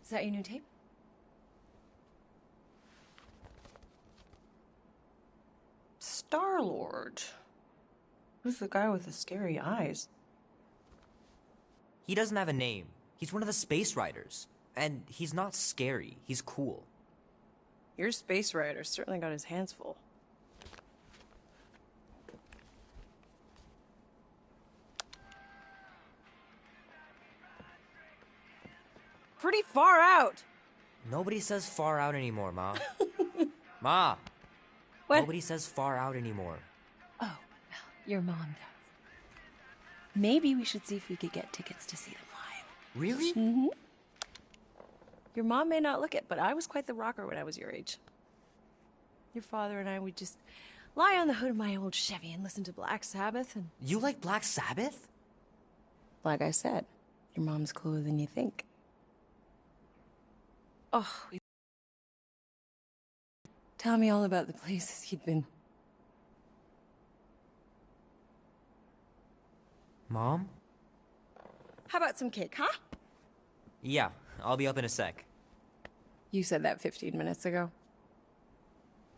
Is that your new tape? Star-Lord. Who's the guy with the scary eyes? He doesn't have a name. He's one of the Space Riders. And he's not scary. He's cool. Your Space Rider certainly got his hands full. Pretty far out. Nobody says far out anymore, Ma. Ma! What? Nobody says far out anymore. Oh, well, your mom does. Maybe we should see if we could get tickets to see them live. Really? Mm-hmm. Your mom may not look it, but I was quite the rocker when I was your age. Your father and I would just lie on the hood of my old Chevy and listen to Black Sabbath and... You like Black Sabbath? Like I said, your mom's cooler than you think. Oh, tell me all about the places you'd been. Mom? How about some cake, huh? Yeah, I'll be up in a sec. You said that 15 minutes ago.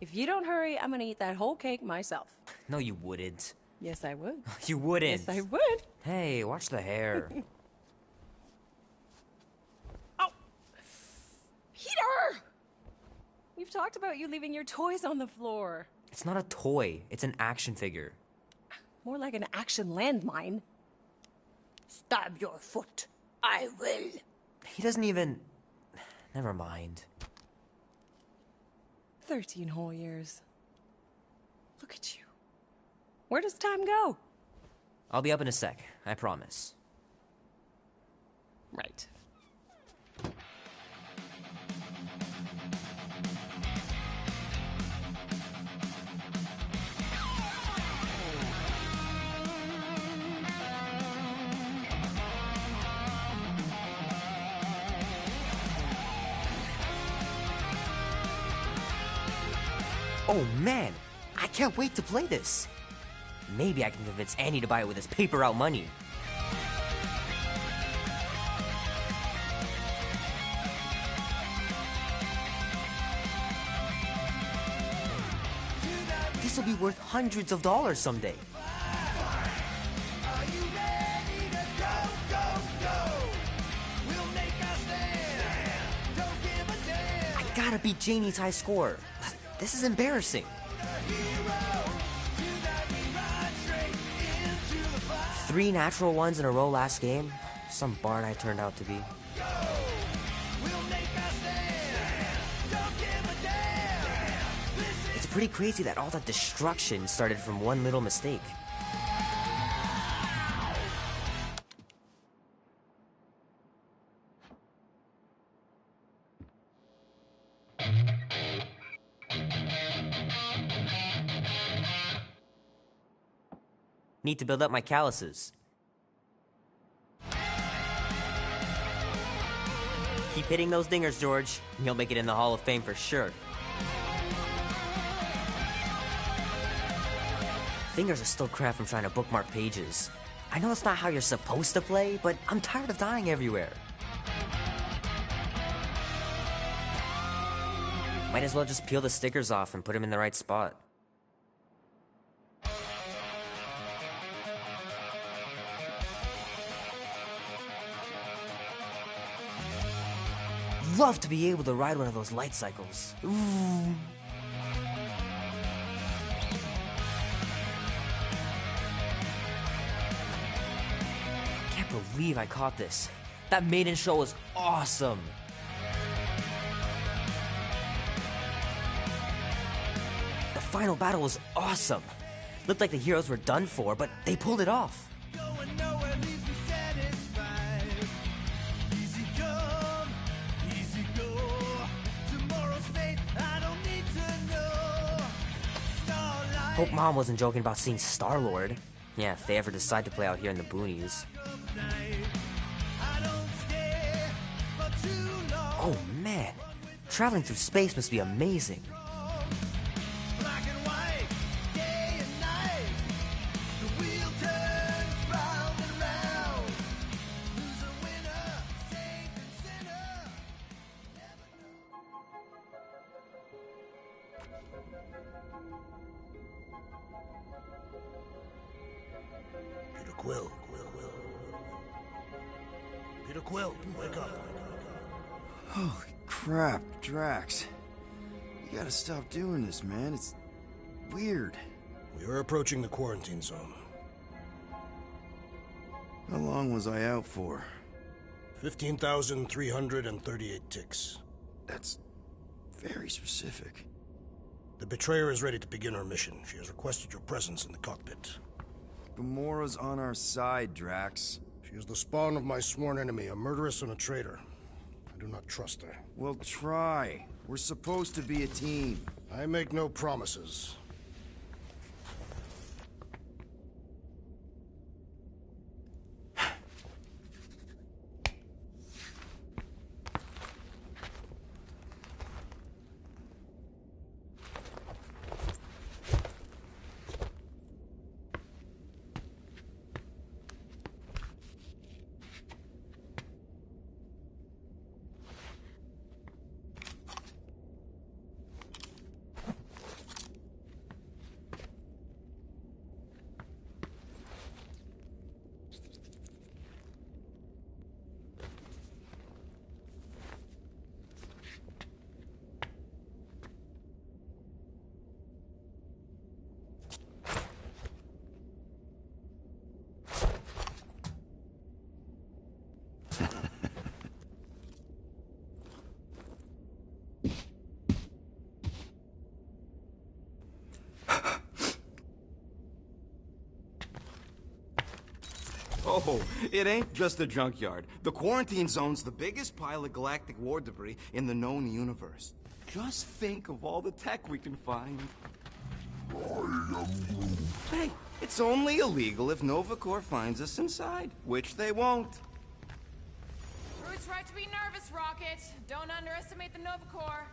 If you don't hurry, I'm gonna eat that whole cake myself. No, you wouldn't. Yes, I would. You wouldn't. Yes, I would. Hey, watch the hair. Oh! Peter! We've talked about you leaving your toys on the floor. It's not a toy. It's an action figure. More like an action landmine. Stab your foot. I will. He doesn't even... Never mind. 13 whole years. Look at you. Where does time go? I'll be up in a sec, I promise. Right. Oh man, I can't wait to play this. Maybe I can convince Annie to buy it with his paper out money. This will be worth hundreds of dollars someday. I gotta beat Janie's high score. This is embarrassing. 3 natural ones in a row last game. Some barn I turned out to be. It's pretty crazy that all that destruction started from one little mistake. Need to build up my calluses. Keep hitting those dingers, George. You'll make it in the Hall of Fame for sure. Fingers are still cramped from trying to bookmark pages. I know it's not how you're supposed to play, but I'm tired of dying everywhere. Might as well just peel the stickers off and put them in the right spot. Love to be able to ride one of those light cycles. Ooh. Can't believe I caught this. That maiden show was awesome. The final battle was awesome. Looked like the heroes were done for, but they pulled it off. Hope Mom wasn't joking about seeing Star-Lord. Yeah, if they ever decide to play out here in the boonies. Oh man, traveling through space must be amazing. Peter Quill. Peter Quill, wake up. Holy crap, Drax. You gotta stop doing this, man. It's weird. We are approaching the quarantine zone. How long was I out for? 15,338 ticks. That's very specific. The Betrayer is ready to begin her mission. She has requested your presence in the cockpit. Gamora's on our side, Drax. She is the spawn of my sworn enemy, a murderess and a traitor. I do not trust her. Well, try. We're supposed to be a team. I make no promises. Oh, it ain't just a junkyard. The quarantine zone's the biggest pile of galactic war debris in the known universe. Just think of all the tech we can find. Hey, it's only illegal if Nova Corps finds us inside, which they won't. Groot's right to be nervous, Rocket. Don't underestimate the Nova Corps.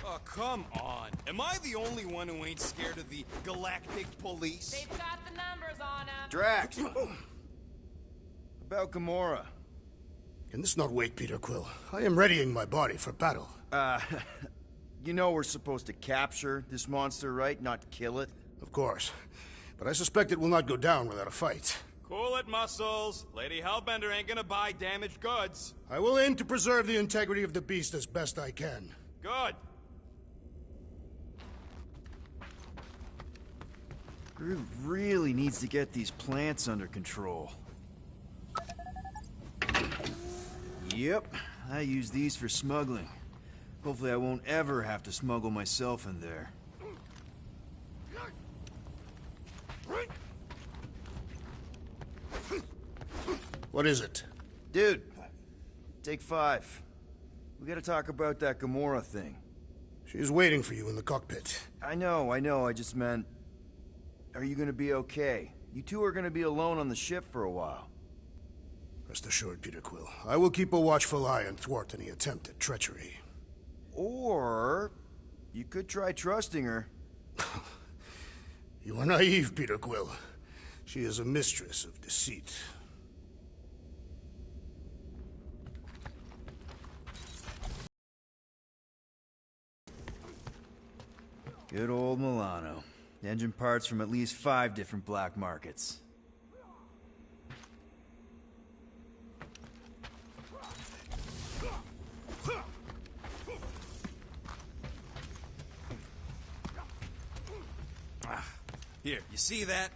Oh, come on. Am I the only one who ain't scared of the galactic police? They've got the numbers on them. Drax! About Gamora. Can this not wait, Peter Quill? I am readying my body for battle. You know we're supposed to capture this monster, right? Not kill it? Of course. But I suspect it will not go down without a fight. Cool it, Muscles. Lady Hellbender ain't gonna buy damaged goods. I will aim to preserve the integrity of the beast as best I can. Good. Groot really needs to get these plants under control. Yep, I use these for smuggling. Hopefully I won't ever have to smuggle myself in there. What is it? Dude, take 5. We gotta talk about that Gamora thing. She's waiting for you in the cockpit. I know, I just meant... Are you gonna be okay? You two are gonna be alone on the ship for a while. Rest assured, Peter Quill. I will keep a watchful eye and thwart any attempt at treachery. Or... you could try trusting her. You are naive, Peter Quill. She is a mistress of deceit. Good old Milano. Engine parts from at least 5 different black markets. Here, you see that?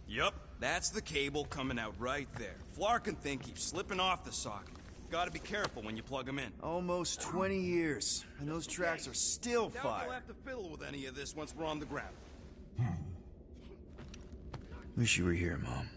Yup, that's the cable coming out right there. Flarkin thing keeps slipping off the socket. Gotta be careful when you plug them in. Almost 20 years, and those tracks are still Doubt fire. you'll have to fiddle with any of this once we're on the ground. Wish you were here, Mom.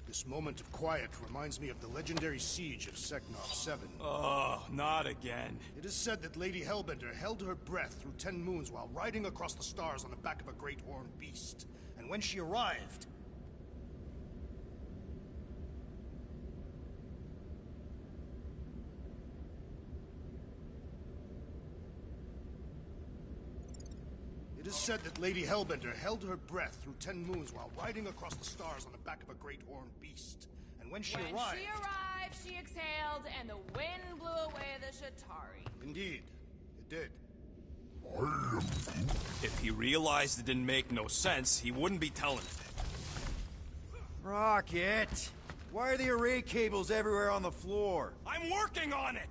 This moment of quiet reminds me of the legendary siege of Seknov 7. Oh, not again. It is said that Lady Hellbender held her breath through 10 moons while riding across the stars on the back of a great horned beast. And when she arrived... It is said that Lady Hellbender held her breath through 10 moons while riding across the stars on the back of a great horned beast. And when she arrived, she exhaled, and the wind blew away the Shatari. Indeed, it did. If he realized it didn't make no sense, he wouldn't be telling it. Rocket! Why are the array cables everywhere on the floor? I'm working on it!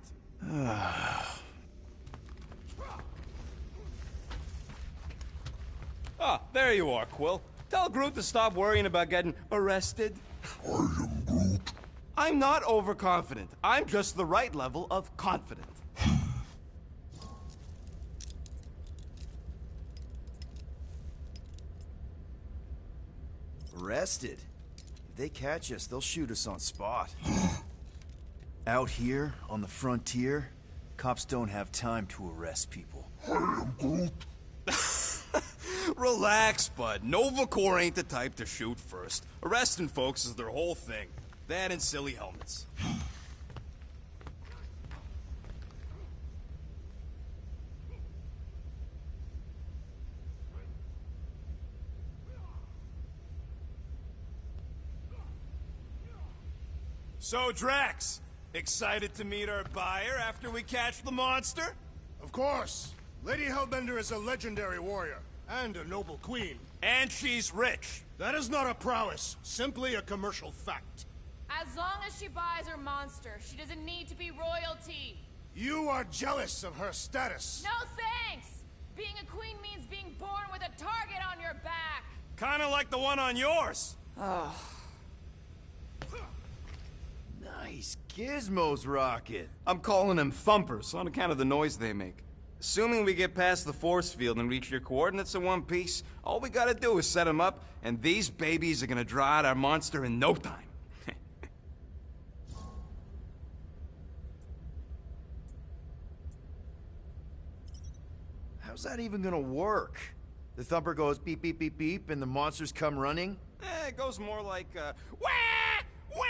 Ah, there you are, Quill. Tell Groot to stop worrying about getting arrested. I am Groot. I'm not overconfident. I'm just the right level of confident. Arrested? If they catch us, they'll shoot us on spot. Out here, on the frontier, cops don't have time to arrest people. I am Groot. Relax, bud. Nova Corps ain't the type to shoot first. Arresting folks is their whole thing. That and silly helmets. So, Drax, excited to meet our buyer after we catch the monster? Of course. Lady Hellbender is a legendary warrior, and a noble queen. And she's rich. That is not a prowess, simply a commercial fact. As long as she buys her monster, she doesn't need to be royalty. You are jealous of her status. No thanks! Being a queen means being born with a target on your back. Kinda like the one on yours. Nice gizmos, Rocket. I'm calling them thumpers on account of the noise they make. Assuming we get past the force field and reach your coordinates in one piece, all we gotta do is set them up, and these babies are gonna draw out our monster in no time. How's that even gonna work? The thumper goes beep, beep, beep, beep, and the monsters come running? It goes more like, wah! Wah!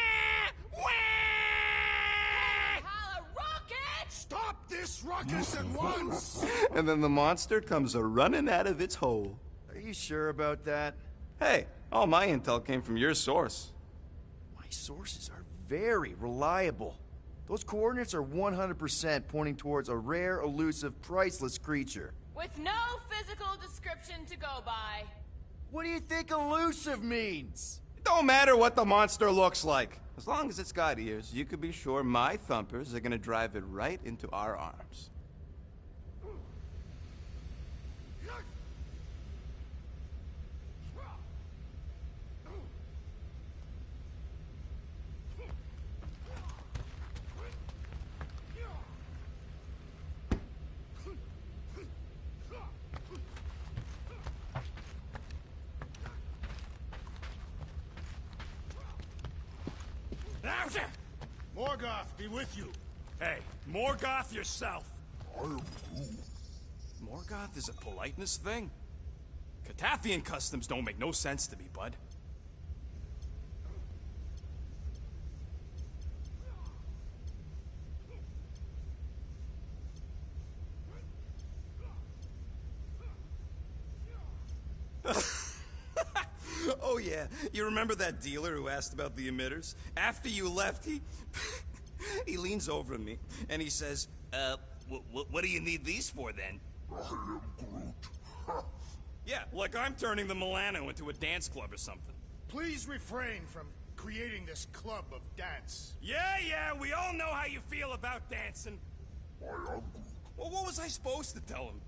Wah! Holla, rocket! Stop this ruckus at once! And then the monster comes a-running out of its hole. Are you sure about that? Hey, all my intel came from your source. My sources are very reliable. Those coordinates are 100% pointing towards a rare, elusive, priceless creature. With no physical description to go by. What do you think elusive means? It don't matter what the monster looks like. As long as it's got ears, you can be sure my thumpers are gonna drive it right into our arms. Morgoth be with you. Hey, Morgoth yourself. I am Groot. Morgoth is a politeness thing? Catathian customs don't make no sense to me, bud. Oh yeah, you remember that dealer who asked about the emitters? After you left, he he leans over to me and he says, what do you need these for then? I am Groot. Yeah, like I'm turning the Milano into a dance club or something. Please refrain from creating this club of dance. Yeah, we all know how you feel about dancing. I am Groot. Well, what was I supposed to tell him?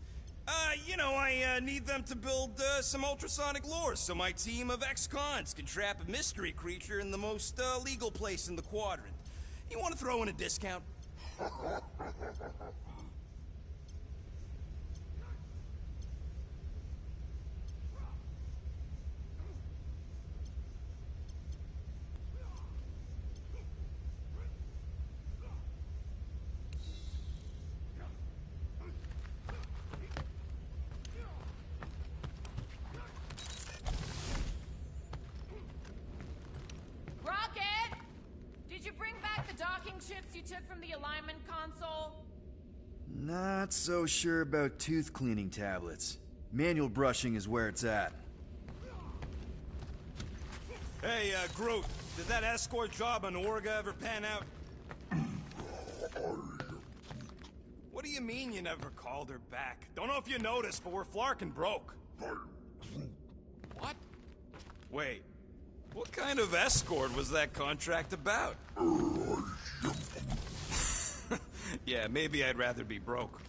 I need them to build some ultrasonic lures so my team of ex-cons can trap a mystery creature in the most legal place in the quadrant. You want to throw in a discount? Rocket! Did you bring back the docking chips you took from the alignment console? Not so sure about tooth cleaning tablets. Manual brushing is where it's at. Hey, Groot, did that escort job on Orga ever pan out? What do you mean you never called her back? Don't know if you noticed, but we're flarkin' broke. What? Wait, what kind of escort was that contract about? Yeah, maybe I'd rather be broke.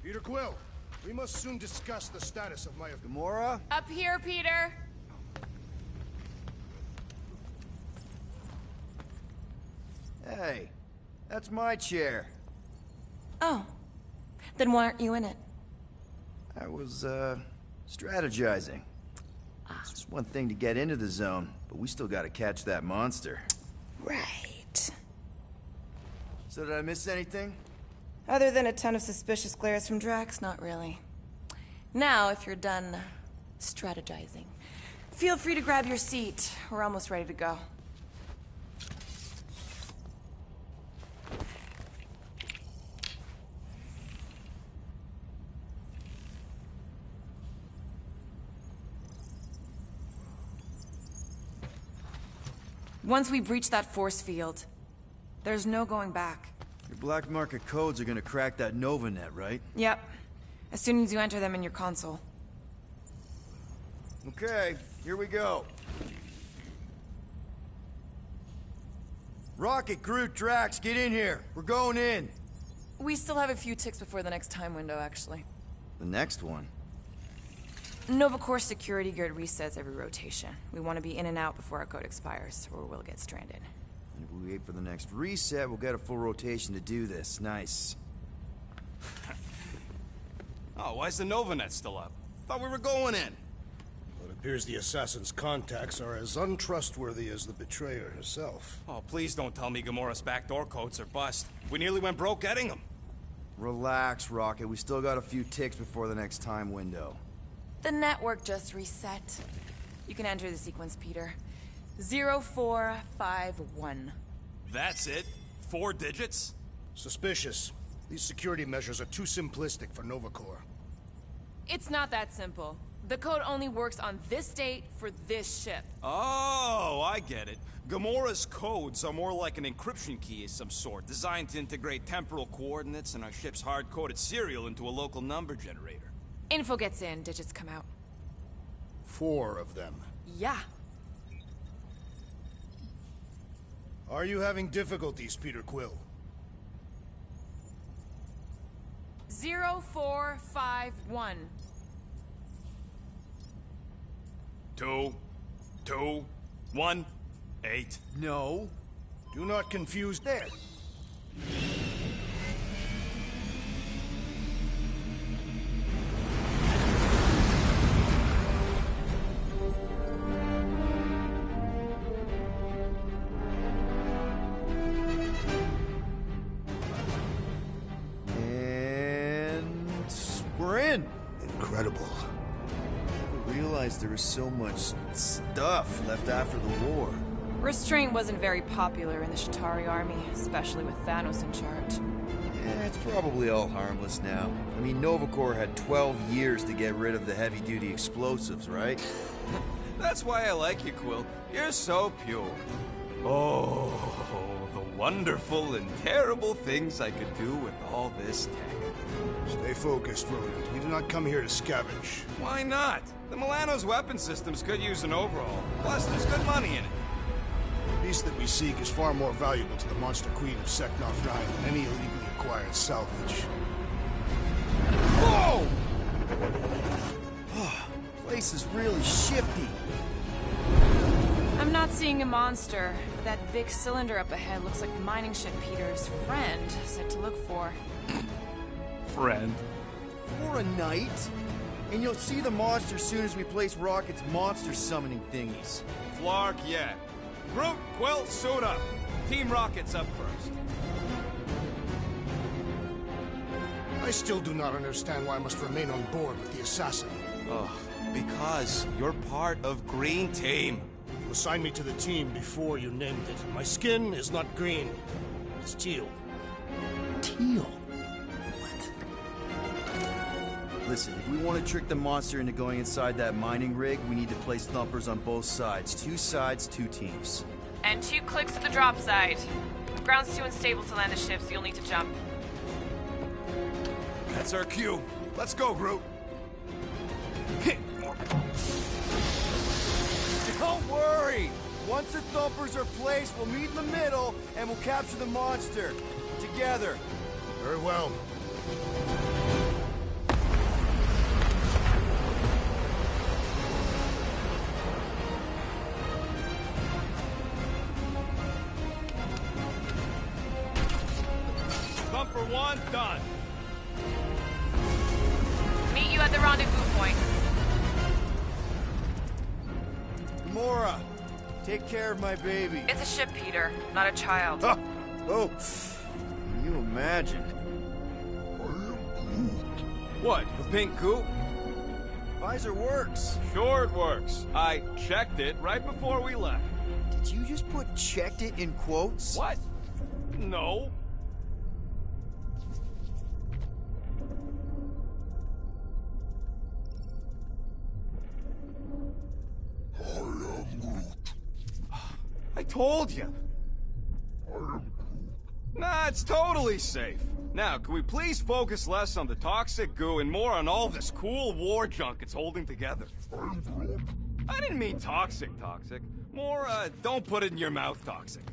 Peter Quill, we must soon discuss the status of my... Gamora? Up here, Peter. Hey, that's my chair. Oh. Then why aren't you in it? I was, strategizing. It's just one thing to get into the zone, but we still gotta catch that monster. Right. So did I miss anything? Other than a ton of suspicious glares from Drax, not really. Now, if you're done strategizing, feel free to grab your seat. We're almost ready to go. Once we breach that force field, there's no going back. Your black market codes are gonna crack that Nova net, right? Yep. As soon as you enter them in your console. Okay, here we go. Rocket, Groot, Drax, get in here. We're going in. We still have a few ticks before the next time window, actually. The next one? Nova Corps security grid resets every rotation. We want to be in and out before our code expires, or we'll get stranded. And if we wait for the next reset, we'll get a full rotation to do this. Nice. Oh, why's the Novanet still up? Thought we were going in. Well, it appears the assassin's contacts are as untrustworthy as the betrayer herself. Oh, please don't tell me Gamora's backdoor codes are bust. We nearly went broke getting them. Relax, Rocket. We still got a few ticks before the next time window. The network just reset. You can enter the sequence, Peter. 0451. That's it? 4 digits? Suspicious. These security measures are too simplistic for Nova Corps. It's not that simple. The code only works on this date for this ship. Oh, I get it. Gamora's codes are more like an encryption key of some sort, designed to integrate temporal coordinates and our ship's hard-coded serial into a local number generator. Info gets in, digits come out. 4 of them. Yeah. Are you having difficulties, Peter Quill? 0451. 2, 2, 1, 8. No. Do not confuse there. Incredible. I realized there was so much stuff left after the war. Restraint wasn't very popular in the Shatari army, especially with Thanos in charge. Yeah, it's probably all harmless now. I mean, Nova Corps had 12 years to get rid of the heavy-duty explosives, right? That's why I like you, Quill. You're so pure. Oh, the wonderful and terrible things I could do with all this tech. Stay focused, Rodent. We do not come here to scavenge. Why not? The Milano's weapon systems could use an overhaul. Plus, there's good money in it. The beast that we seek is far more valuable to the Monster Queen of Seknarf 9 than any illegally acquired salvage. Whoa! Place is really shifty. I'm not seeing a monster, but that big cylinder up ahead looks like the mining ship Peter's friend said to look for. Friend. For a night? And you'll see the monster soon as we place Rocket's monster summoning thingies. Flark, yeah. Groot, Quill, suit up. Team Rocket's up first. I still do not understand why I must remain on board with the assassin. Oh, because you're part of Green Team. You assigned me to the team before you named it. My skin is not green. It's teal. Teal? Listen, if we want to trick the monster into going inside that mining rig, we need to place thumpers on both sides. 2 sides, 2 teams. And 2 clicks to the drop side. Ground's too unstable to land the ship, so you'll need to jump. That's our cue. Let's go, Groot. Don't worry! Once the thumpers are placed, we'll meet in the middle, and we'll capture the monster. Together. Very well. Thumper 1, done. Meet you at the rendezvous point. Gamora, take care of my baby. It's a ship, Peter, not a child. Oh, can you imagine? What, the pink goop? Visor works. Sure it works. I checked it right before we left. Did you just put "checked it" in quotes? What? No. I told you. Nah, it's totally safe. Now, can we please focus less on the toxic goo and more on all this cool war junk it's holding together? I didn't mean toxic. More, don't put it in your mouth toxic.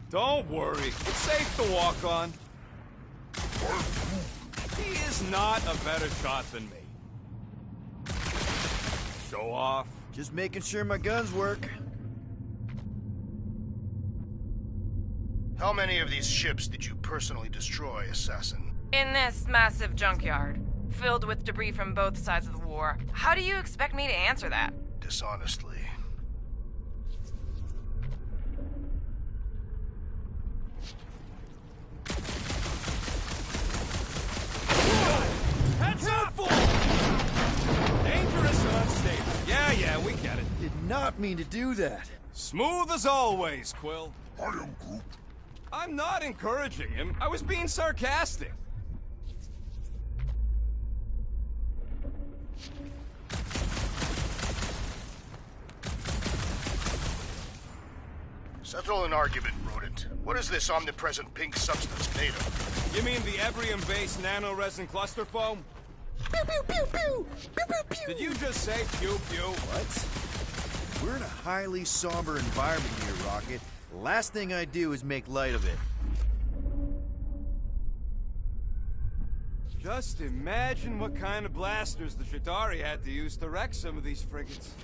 Don't worry, it's safe to walk on. He is not a better shot than me. Show off. Just making sure my guns work. How many of these ships did you personally destroy, Assassin? In this massive junkyard, filled with debris from both sides of the war. How do you expect me to answer that? Dishonestly. Heads up! Dangerous and unstable. Yeah, we get it. Did not mean to do that. Smooth as always, Quill. I am Groot. I'm not encouraging him. I was being sarcastic. Settle an argument, rodent. What is this omnipresent pink substance made of? You mean the Ebrium-based nano-resin cluster foam? Pew, pew, pew, pew! Pew, pew, pew! Did you just say pew-pew? What? We're in a highly somber environment here, Rocket. The last thing I do is make light of it. Just imagine what kind of blasters the Chitauri had to use to wreck some of these frigates.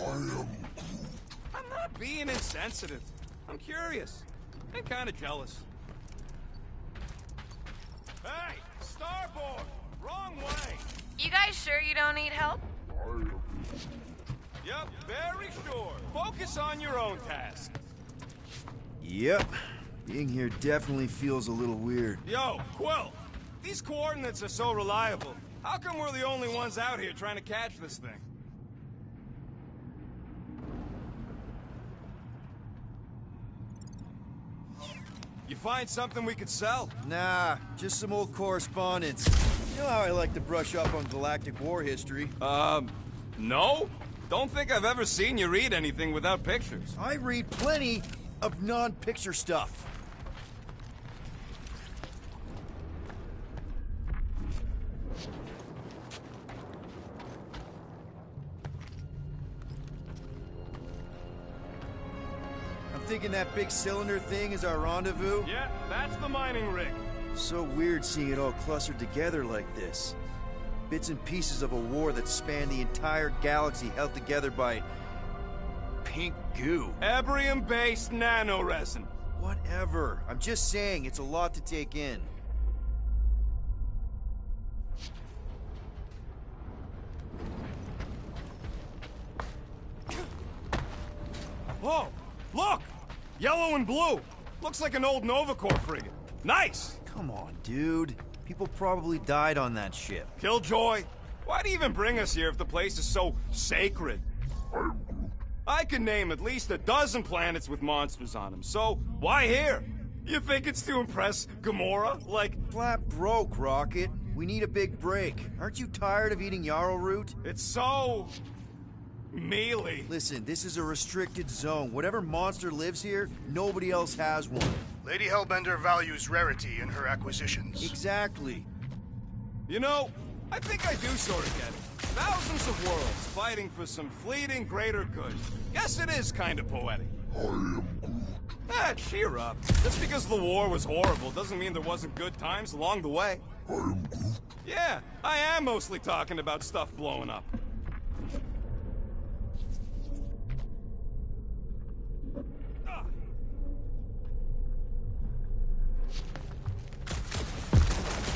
I'm not being insensitive. I'm curious. And kind of jealous. Hey! Starboard! Wrong way! You guys sure you don't need help? Yep, very sure. Focus on your own task. Yep. Being here definitely feels a little weird. Yo, Quill! These coordinates are so reliable. How come we're the only ones out here trying to catch this thing? You find something we could sell? Nah, just some old correspondence. You know how I like to brush up on galactic war history. No? Don't think I've ever seen you read anything without pictures. I read plenty of non-picture stuff. I'm thinking that big cylinder thing is our rendezvous. Yeah, that's the mining rig. So weird seeing it all clustered together like this. Bits and pieces of a war that spanned the entire galaxy held together by pink goo. Ebrium-based nanoresin. Whatever. I'm just saying, it's a lot to take in. Whoa! Look! Yellow and blue. Looks like an old Nova Corps frigate. Nice! Come on, dude. People probably died on that ship. Killjoy, why do you even bring us here if the place is so sacred? I can name at least a dozen planets with monsters on them, so why here? You think it's to impress Gamora? Like... Flat broke, Rocket. We need a big break. Aren't you tired of eating yarrow root? It's so... mealy. Listen, this is a restricted zone. Whatever monster lives here, nobody else has one. Lady Hellbender values rarity in her acquisitions. Exactly. You know, I think I do sort of get it. Thousands of worlds fighting for some fleeting greater good. Yes, it is kind of poetic. I am Groot. Ah, cheer up. Just because the war was horrible doesn't mean there wasn't good times along the way. I am Groot. Yeah, I am mostly talking about stuff blowing up.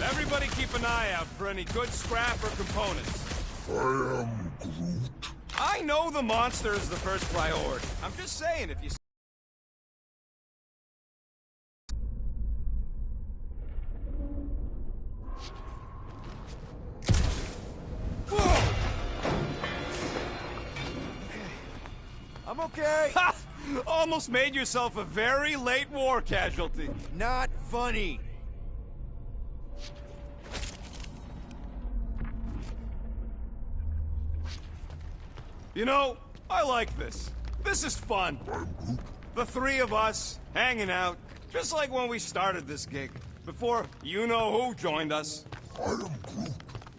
Everybody keep an eye out for any good scrap or components. I am Groot. I know the monster is the first priority. I'm just saying, if you... Whoa! I'm okay. Ha! Almost made yourself a very late war casualty. Not funny. You know, I like this. This is fun. The three of us, hanging out, just like when we started this gig, before you-know-who joined us. I am Groot.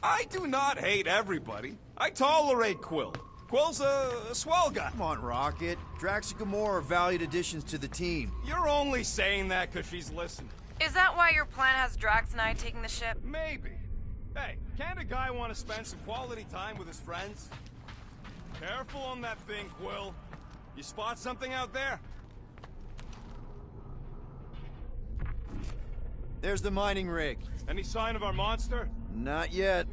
I do not hate everybody. I tolerate Quill. Quill's a swell guy. Come on, Rocket. Drax and Gamora are valued additions to the team. You're only saying that because she's listening. Is that why your plan has Drax and I taking the ship? Maybe. Hey, can't a guy want to spend some quality time with his friends? Careful on that thing, Quill. You spot something out there? There's the mining rig. Any sign of our monster? Not yet.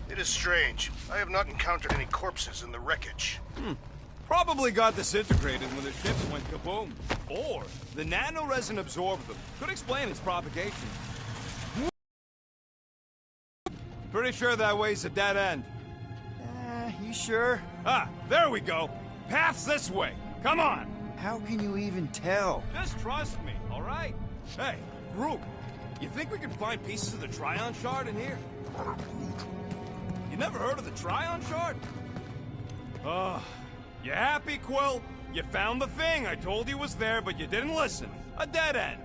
It is strange. I have not encountered any corpses in the wreckage. Probably got disintegrated when the ships went kaboom. Or the nanoresin absorbed them. Could explain its propagation. Pretty sure that way's a dead end. You sure? Ah, there we go. Path's this way. Come on. How can you even tell? Just trust me, all right? Hey, Groot, you think we can find pieces of the Tryon Shard in here? You never heard of the Tryon Shard? You happy, Quill? You found the thing I told you was there, but you didn't listen. A dead end.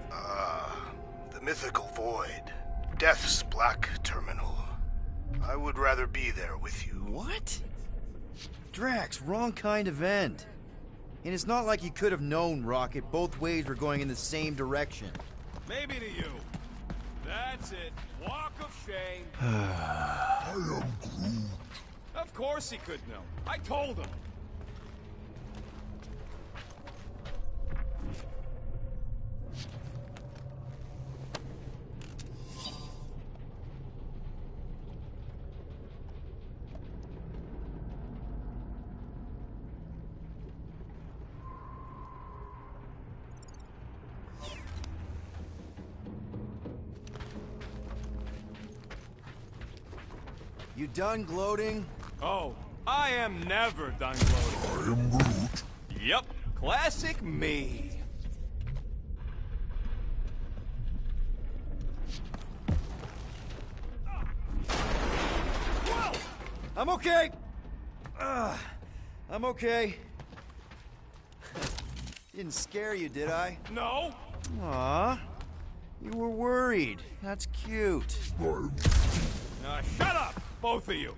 The mythical void. Death's black terminal. I would rather be there with you. What? Drax, wrong kind of end. And it's not like you could have known, Rocket. Both ways were going in the same direction. Maybe to you. That's it. Walk of shame. I am Groot. Of course he could know. I told him. You done gloating? Oh, I am never done gloating. I am Groot. Yep, classic me. Whoa! I'm okay. I'm okay. Didn't scare you, did I? No. Aw. You were worried. That's cute. Shut up, both of you.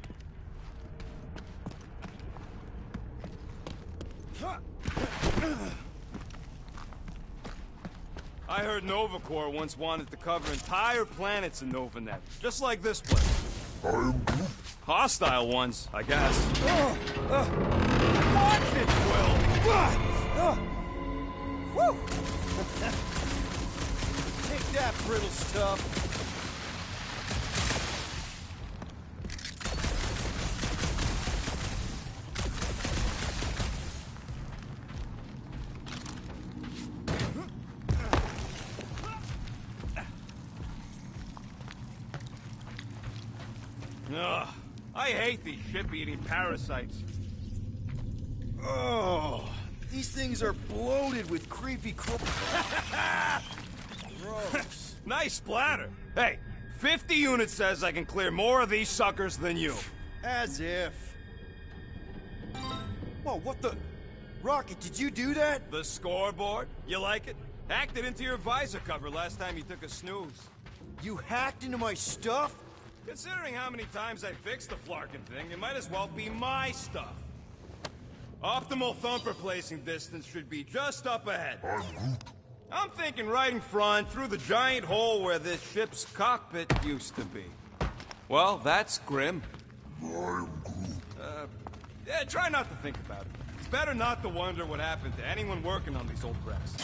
I heard Nova Corps once wanted to cover entire planets in NovaNet, just like this place. I am Groot. Hostile ones, I guess. Watch it, Will! Woo! Take that, brittle stuff. Ugh, I hate these ship-eating parasites. Oh, these things are bloated with creepy Gross. Nice splatter. Hey, 50 units says I can clear more of these suckers than you. As if. Whoa, what the? Rocket, did you do that? The scoreboard? You like it? Hacked it into your visor cover last time you took a snooze. You hacked into my stuff? Considering how many times I fixed the flarkin' thing, it might as well be my stuff. Optimal thumper placing distance should be just up ahead. I'm Groot. I'm thinking right in front, through the giant hole where this ship's cockpit used to be. Well, that's grim. I'm Groot. Yeah, try not to think about it. It's better not to wonder what happened to anyone working on these old crafts.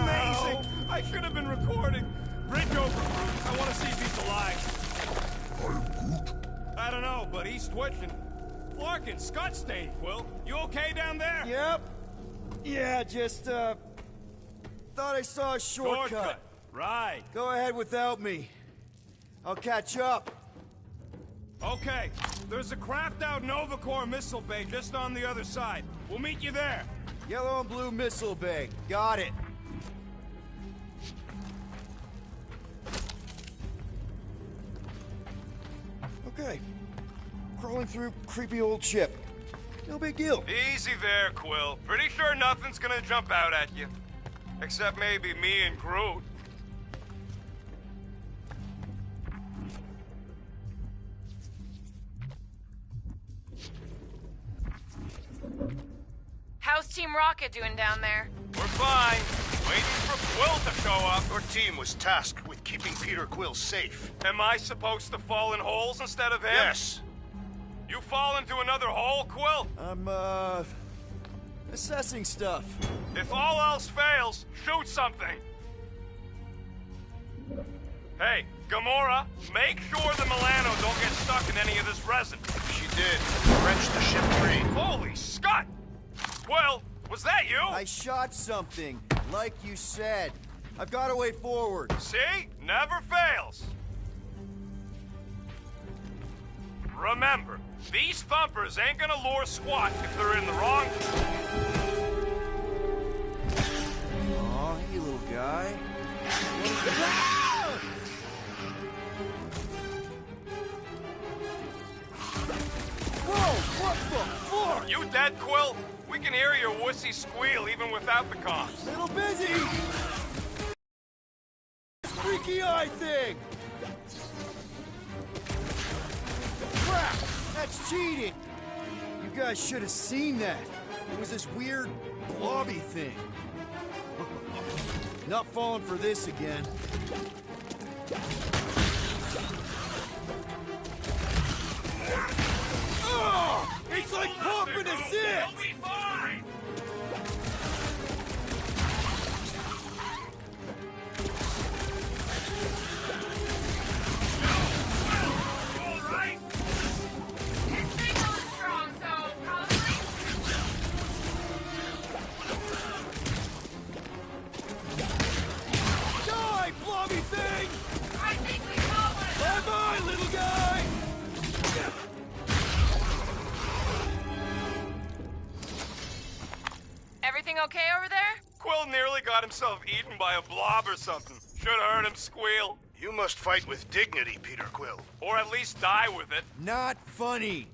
Amazing! I should have been recording. Bridge over, Groot. I want to see if he's alive. I'm Groot. I don't know, but he's twitching. Flarkin, Scott stain, Quill. You okay down there? Yep. Yeah, just, thought I saw a shortcut. Right. Go ahead without me. I'll catch up. Okay. There's a craft-out Nova Corps missile bay just on the other side. We'll meet you there. Yellow and blue missile bay. Got it. Okay. Crawling through creepy old ship. No big deal. Easy there, Quill. Pretty sure nothing's gonna jump out at you. Except maybe me and Groot. How's Team Rocket doing down there? We're fine. Waiting for Quill to show up. Your team was tasked with keeping Peter Quill safe. Am I supposed to fall in holes instead of him? Yes. You fall into another hole, Quill? I'm, assessing stuff. If all else fails, shoot something. Hey, Gamora, make sure the Milano don't get stuck in any of this resin. She did. Wrenched the ship free. Holy Scott! Quill, was that you? I shot something, like you said. I've got a way forward. See? Never fails. Remember, these thumpers ain't gonna lure squat if they're in the wrong... Aw, hey, little guy. Whoa, what the fuck? You dead, Quill? We can hear your wussy squeal even without the comms. Little busy! Freaky eye thing! Crap! That's cheating! You guys should have seen that. It was this weird, blobby thing. Not falling for this again. Oh! It's like pumping a zit! He'll be fine! All right. His signal is strong, so probably... Die, blobby thing! I think we caught one of them! Bye-bye, little guy! Everything okay over there? Quill nearly got himself eaten by a blob or something. Should have heard him squeal. You must fight with dignity, Peter Quill. Or at least die with it. Not funny.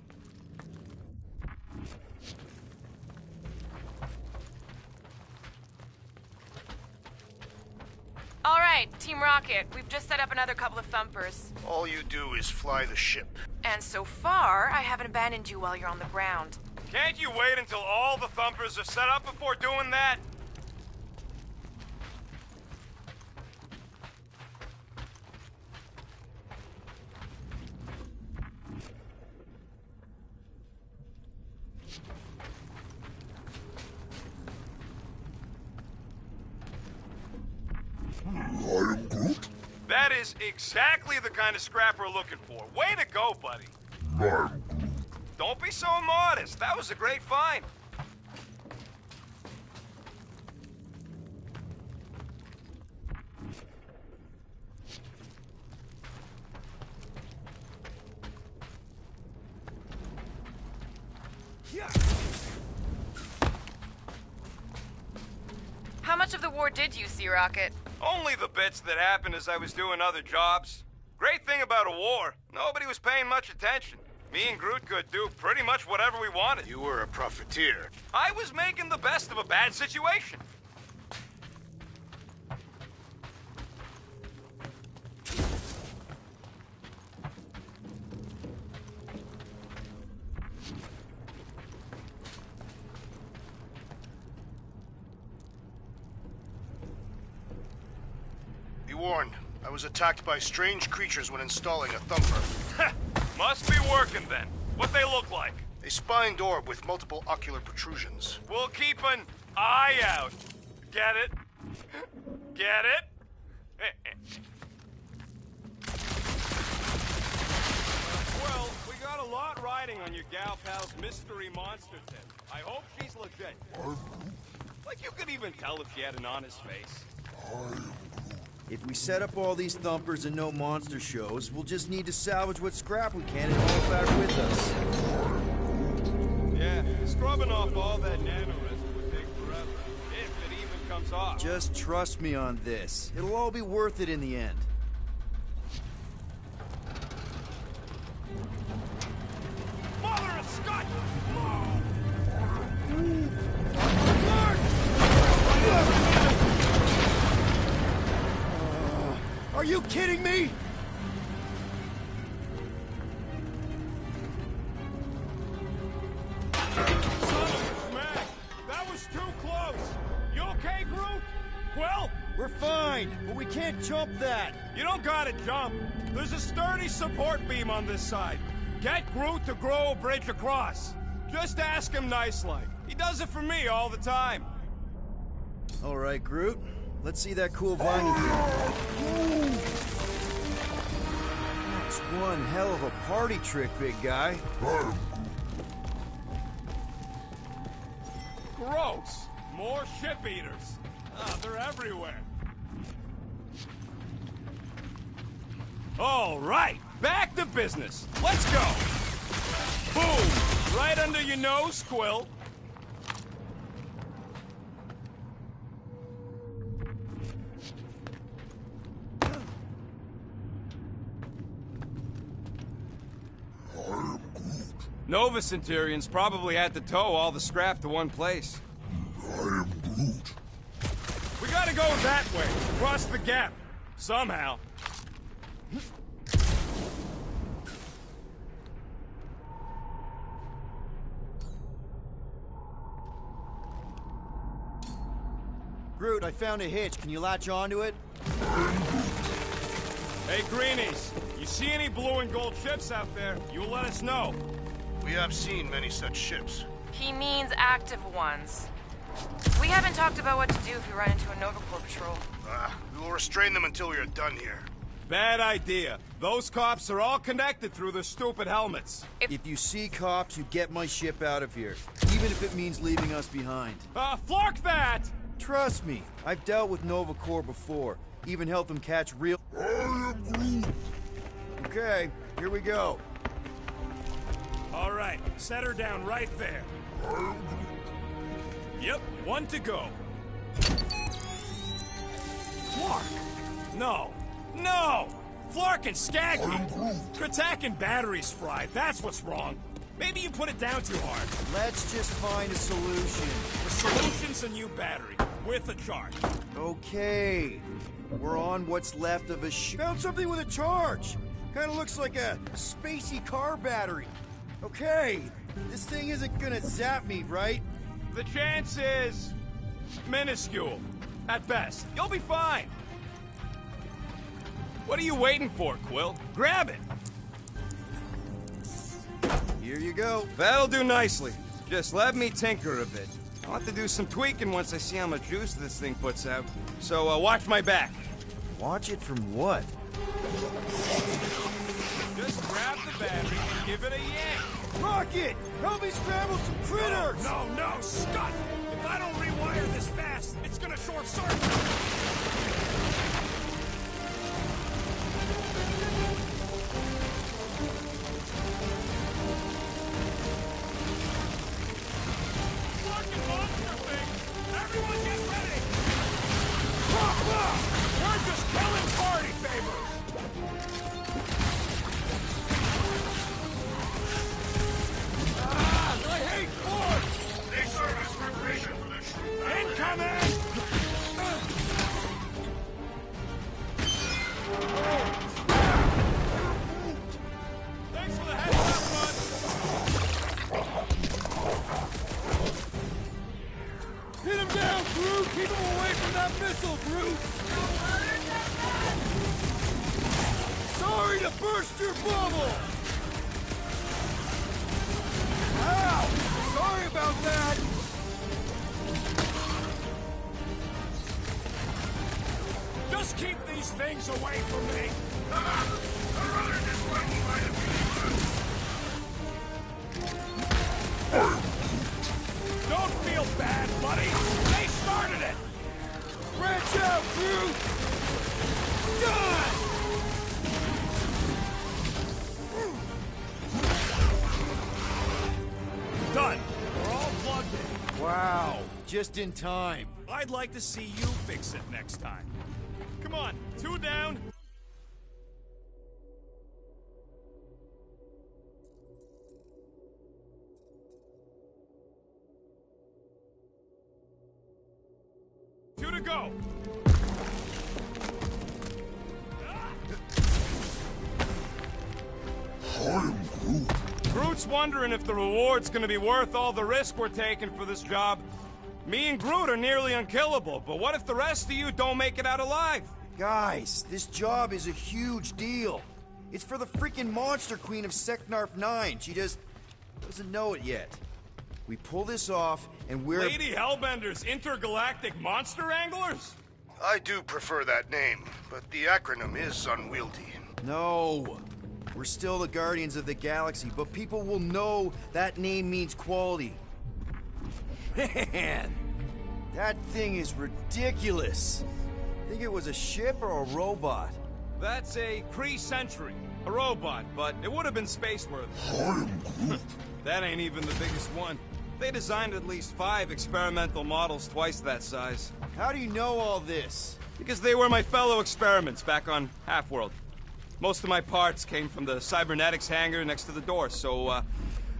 All right, Team Rocket, we've just set up another couple of thumpers. All you do is fly the ship. And so far, I haven't abandoned you while you're on the ground. Can't you wait until all the thumpers are set up before doing that? is exactly the kind of scrap we're looking for. Way to go, buddy. I'm Don't be so modest. That was a great find. How much of the war did you see, Rocket? Only the bits that happened as I was doing other jobs. Great thing about a war, nobody was paying much attention. Me and Groot could do pretty much whatever we wanted. You were a profiteer. I was making the best of a bad situation. Be warned, I was attacked by strange creatures when installing a thumper. Must be working then. What they look like? A spined orb with multiple ocular protrusions. We'll keep an eye out. Get it? Get it? Well, we got a lot riding on your gal pal's mystery monster tip. I hope she's legit. Like you could even tell if she had an honest face. If we set up all these thumpers and no monster shows, we'll just need to salvage what scrap we can and haul it back with us. Yeah, scrubbing off all that nanoresin would take forever, if it even comes off. Just trust me on this. It'll all be worth it in the end. Mother of Scott! Are you kidding me? Son of a smack! That was too close! You okay, Groot? Quill? We're fine, but we can't jump that. You don't gotta jump. There's a sturdy support beam on this side. Get Groot to grow a bridge across. Just ask him nice-like. He does it for me all the time. All right, Groot. Let's see that cool vinyl thing. That's one hell of a party trick, big guy. Gross! More ship eaters. They're everywhere. All right, back to business. Let's go. Boom! Right under your nose, Quill. Nova Centurions probably had to tow all the scrap to one place. I am Groot. We gotta go that way, across the gap. Somehow. Groot, I found a hitch. Can you latch onto it? Hey, Greenies, you see any blue and gold ships out there, you let us know. We have seen many such ships. He means active ones. We haven't talked about what to do if we run into a Nova Corps patrol. We will restrain them until we are done here. Bad idea. Those cops are all connected through their stupid helmets. If you see cops, you get my ship out of here. Even if it means leaving us behind. Flark that! Trust me, I've dealt with Nova Corps before. Even helped them catch real... I am Groot. Okay, here we go. All right, set her down right there. Yep, one to go. Flark! No! No! Flark and Skaggy! Kratak and batteries fried, that's what's wrong. Maybe you put it down too hard. Let's just find a solution. The solution's a new battery, with a charge. Okay. We're on what's left of a Found something with a charge! Kinda looks like a spacey car battery. Okay, this thing isn't gonna zap me, right? The chance is... minuscule. At best. You'll be fine. What are you waiting for, Quill? Grab it! Here you go. That'll do nicely. Just let me tinker a bit. I'll have to do some tweaking once I see how much juice this thing puts out. So, watch my back. Watch it from what? Just grab the battery and give it a yank. Rocket! Help me scramble some critters! No, Scott! If I don't rewire this fast, it's gonna short circuit. Fucking monster thing! Everyone get ready! We're just killing party favors! I hate forts! They serve as preparation for the true Incoming! Thanks for the heads up, bud! Hit him down, Groot! Keep him away from that missile, Groot! Sorry to burst your bubble! Ow! Sorry about that! Just keep these things away from me! Don't feel bad, buddy! They started it! Branch out, Groot! Done! Done! We're all plugged in. Wow, just in time. I'd like to see you fix it next time. Come on, 2 down. Two to go. I am Groot. Groot's wondering if the reward's gonna be worth all the risk we're taking for this job. Me and Groot are nearly unkillable, but what if the rest of you don't make it out alive? Guys, this job is a huge deal. It's for the freaking Monster Queen of Seknarf 9. She just doesn't know it yet. We pull this off, and we're... Lady Hellbender's intergalactic monster anglers? I do prefer that name, but the acronym is unwieldy. No. We're still the Guardians of the Galaxy, but people will know that name means quality. Man, that thing is ridiculous. Think it was a ship or a robot? That's a Kree Sentry, a robot, but it would have been space-worthy. I am Groot. That ain't even the biggest one. They designed at least 5 experimental models twice that size. How do you know all this? Because they were my fellow experiments back on Half-World. Most of my parts came from the cybernetics hangar next to the door, so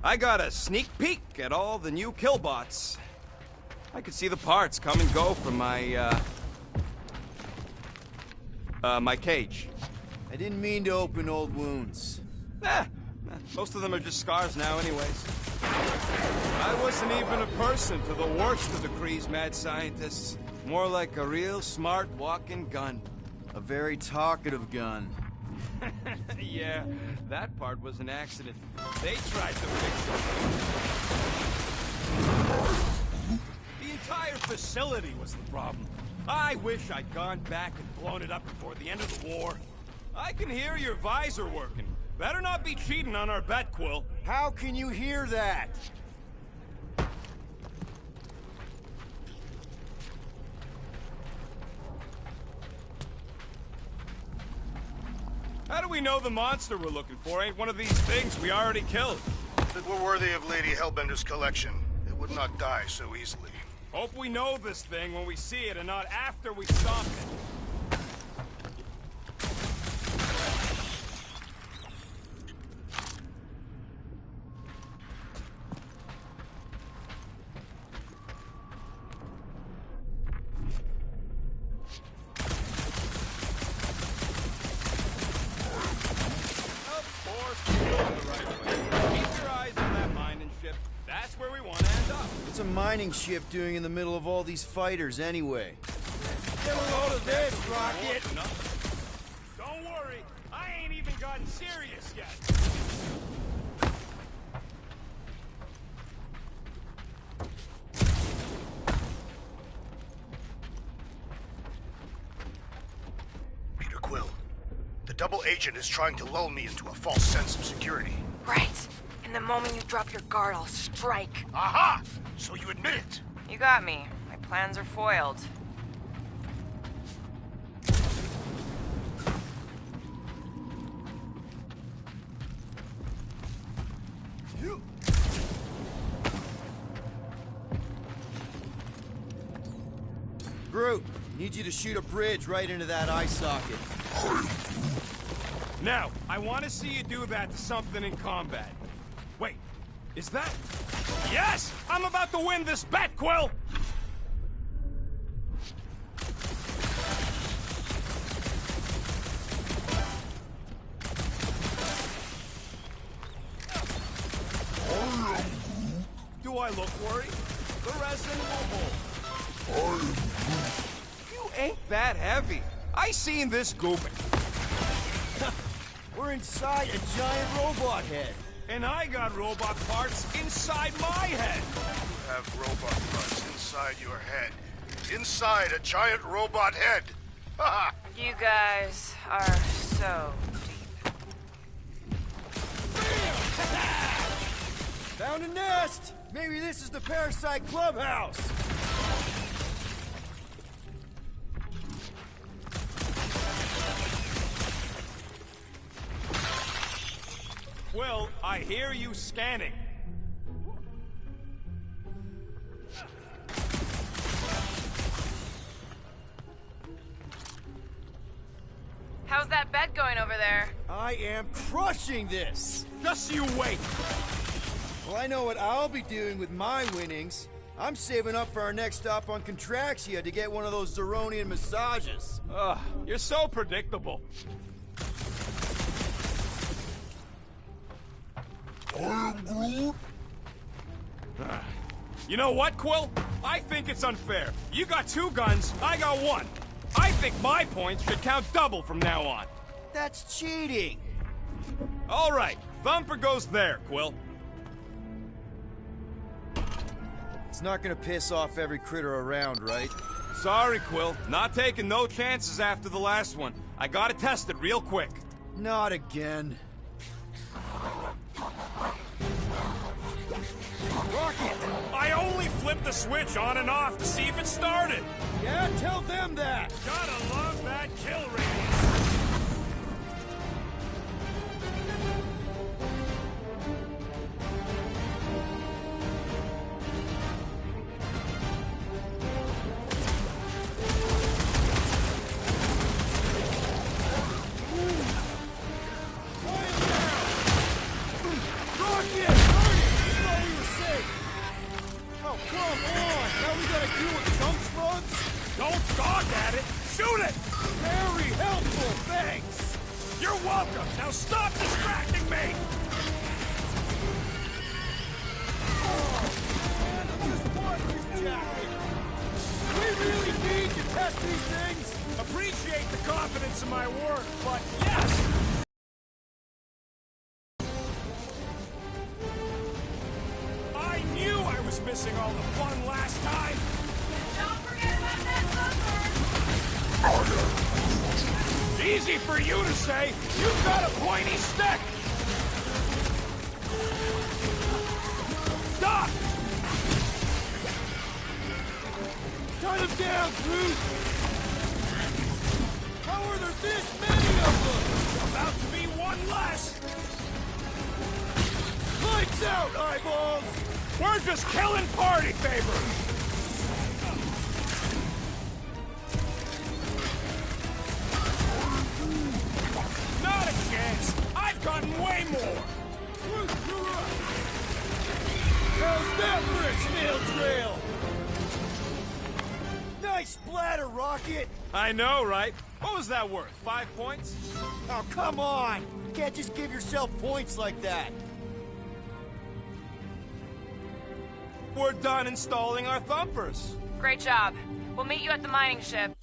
I got a sneak peek at all the new killbots. I could see the parts come and go from my my cage. I didn't mean to open old wounds. Most of them are just scars now anyways. I wasn't even a person to the worst of the Kree's mad scientists. More like a real smart walking gun. A very talkative gun. Yeah, that part was an accident. They tried to fix it. The entire facility was the problem. I wish I'd gone back and blown it up before the end of the war. I can hear your visor working. Better not be cheating on our bet, Quill. How can you hear that? How do we know the monster we're looking for ain't one of these things we already killed? If it were worthy of Lady Hellbender's collection, it would not die so easily. Hope we know this thing when we see it and not after we stop it. What's a mining ship doing in the middle of all these fighters anyway? Get a load of this, Rocket! Don't worry, I ain't even gotten serious yet. Peter Quill, the double agent is trying to lull me into a false sense of security. Right. And the moment you drop your guard, I'll strike. Aha! So you admit it. You got me. My plans are foiled. Groot, need you to shoot a bridge right into that eye socket. Now, I want to see you do that to something in combat. Wait, is that... Yes! I'm about to win this bet, Quill! Do I look worried? The resin will hold. You ain't that heavy. I seen this gooping. We're inside a giant robot head. And I got robot parts inside my head. You have robot parts inside your head. Inside a giant robot head. Haha! You guys are so deep. Found a nest! Maybe this is the Parasite Clubhouse! Quill, I hear you scanning. How's that bet going over there? I am crushing this! Just you wait. Well, I know what I'll be doing with my winnings. I'm saving up for our next stop on Contraxia to get one of those Zeronian massages. Ugh, you're so predictable. I am Groot. You know what, Quill? I think it's unfair. You got 2 guns, I got 1. I think my points should count double from now on. That's cheating! All right, Thumper goes there, Quill. It's not gonna piss off every critter around, right? Sorry, Quill. Not taking no chances after the last one. I gotta test it real quick. Not again. Rocket! I only flipped the switch on and off to see if it started. Yeah, tell them that! Gotta love that kill radius. Don't dog at it! Shoot it! Very helpful, thanks! You're welcome! Now stop distracting me! Just want this jacket! We really need to test these things! Appreciate the confidence in my work, but yes! I knew I was missing all the fun last time! Don't forget about that bumper! Easy for you to say! You've got a pointy stick! Stop! Cut him down, Groot! How are there this many of them? About to be one less! Lights out, eyeballs! We're just killing party favors! Not a chance! I've gotten way more! Groot, you're up! How's that for a snail trail? Nice splatter, Rocket! I know, right? What was that worth? 5 points? Oh, come on! You can't just give yourself points like that! We're done installing our thumpers. Great job. We'll meet you at the mining ship.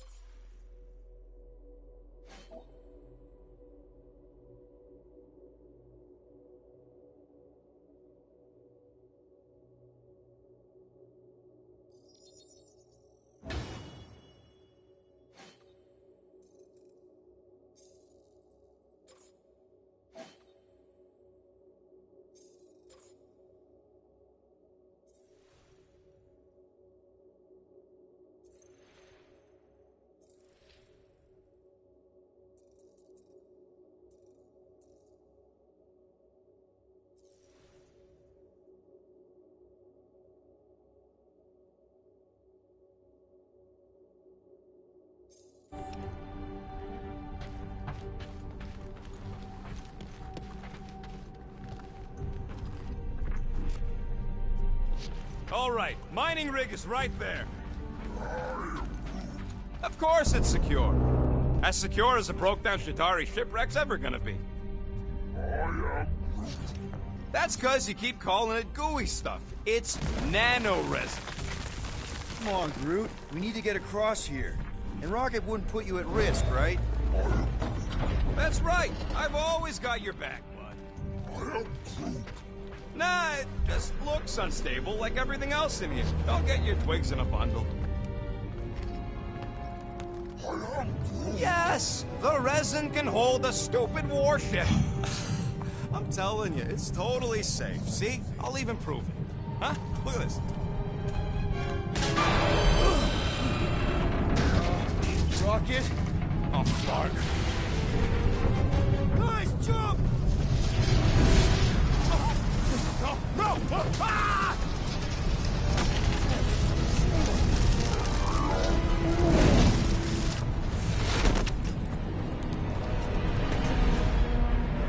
All right, mining rig is right there. Of course it's secure. As secure as a broke-down Shatari shipwreck's ever gonna be. That's cause you keep calling it gooey stuff. It's nano-resin. Come on, Groot. We need to get across here. And Rocket wouldn't put you at risk, right? That's right. I've always got your back, bud. Nah, it just looks unstable like everything else in here. Don't get your twigs in a bundle. Yes! The resin can hold a stupid warship. I'm telling you, it's totally safe. See? I'll even prove it. Huh? Look at this. Rocket? Oh, Clark. Nice jump! No! Ah!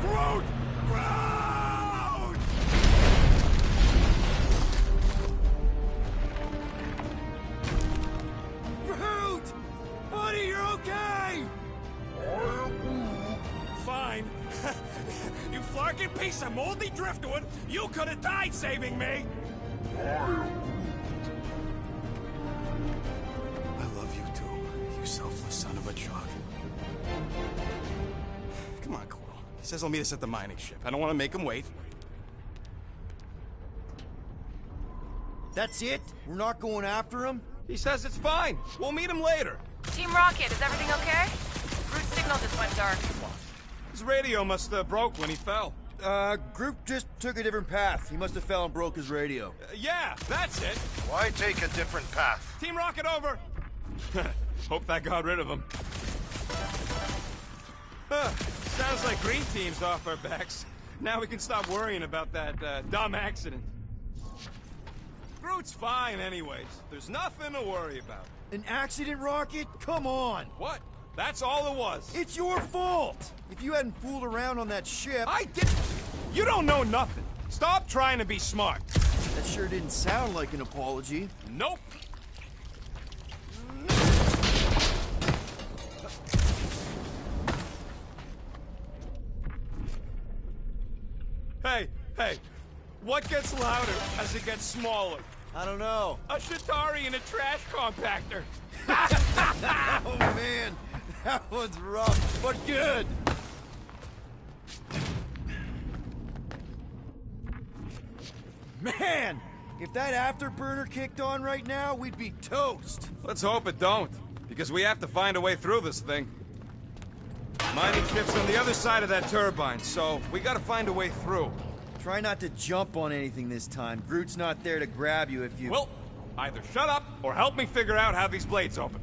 Groot! Groot! Groot! Buddy, you're okay! Fine. You flarkin' piece of moldy driftwood! You could have died saving me! I love you too, you selfless son of a jog. Come on, Quill. He says he'll meet us at the mining ship. I don't want to make him wait. That's it? We're not going after him? He says it's fine. We'll meet him later. Team Rocket, is everything okay? Root signal just went dark. His radio must have broke when he fell. Groot just took a different path. He must have fell and broke his radio. Yeah, that's it. Why take a different path? Team Rocket over. Hope that got rid of him. Sounds like Green Team's off our backs. Now we can stop worrying about that dumb accident. Groot's fine anyways. There's nothing to worry about. An accident, Rocket? Come on! What? That's all it was. It's your fault! If you hadn't fooled around on that ship... I did. You don't know nothing. Stop trying to be smart. That sure didn't sound like an apology. Nope. Hey, what gets louder as it gets smaller? I don't know. A Shatari in a trash compactor. Oh, man. That one's rough, but good. Man, if that afterburner kicked on right now, we'd be toast. Let's hope it don't, because we have to find a way through this thing. Mining ship's on the other side of that turbine, so we gotta find a way through. Try not to jump on anything this time. Groot's not there to grab you if you... Well, either shut up or help me figure out how these blades open.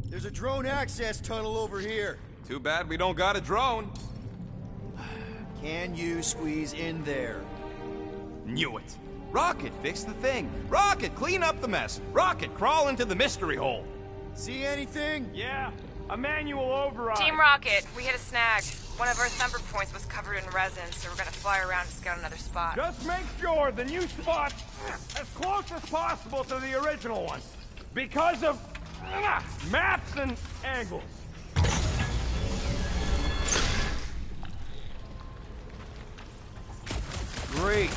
There's a drone access tunnel over here. Too bad we don't got a drone. Can you squeeze in there? Knew it. Rocket, fix the thing. Rocket, clean up the mess. Rocket, crawl into the mystery hole. See anything? Yeah, a manual override. Team Rocket, we hit a snag. One of our thumper points was covered in resin, so we're gonna fly around to scout another spot. Just make sure the new spot's as close as possible to the original one. Because of maps and angles. Great.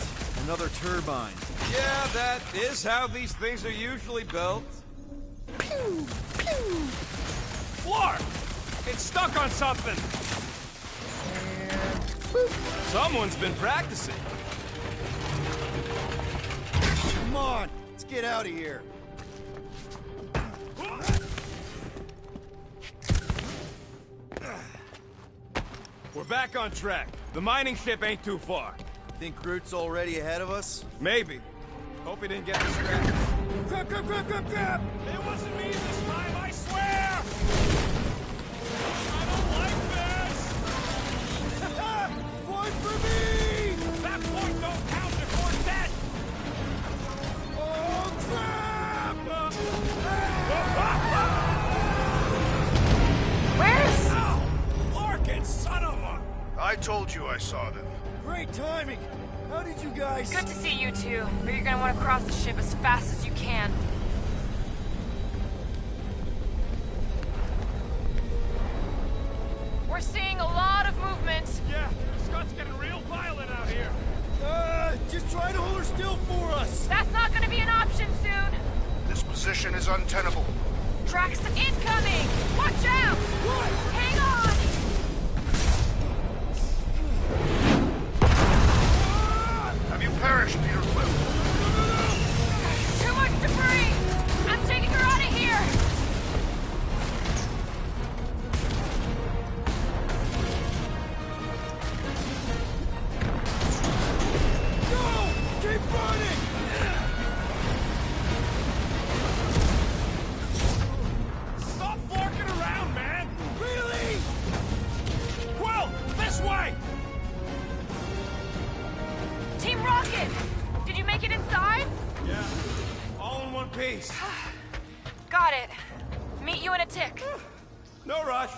Another turbine. Yeah, that is how these things are usually built. Pew, pew. Floor! It's stuck on something! Someone's been practicing. Come on, let's get out of here. We're back on track. The mining ship ain't too far. Think Groot's already ahead of us? Maybe. Hope he didn't get distracted. Grab, grab, grab, grab, grab! It wasn't me this time, I swear! I don't like this! Point for me! That point don't count if we're dead! Oh, crap! Where's... Ow! Larkin, son of a... I told you I saw them. Great timing! How did you guys... Good to see you two, but you're gonna want to cross the ship as fast as you can. We're seeing a lot of movement. Yeah, Scott's getting real violent out here. Just try to hold her still for us. That's not gonna be an option soon. This position is untenable. Tracks incoming! Watch out! What? Hang on! Have you perished, Peter Quill? Too much debris! I'm taking her out of here! No! Keep running! Stop forking around, man! Really? Quill, this way! Team Rocket! Did you make it inside? Yeah, all in one piece. Got it. Meet you in a tick. No rush.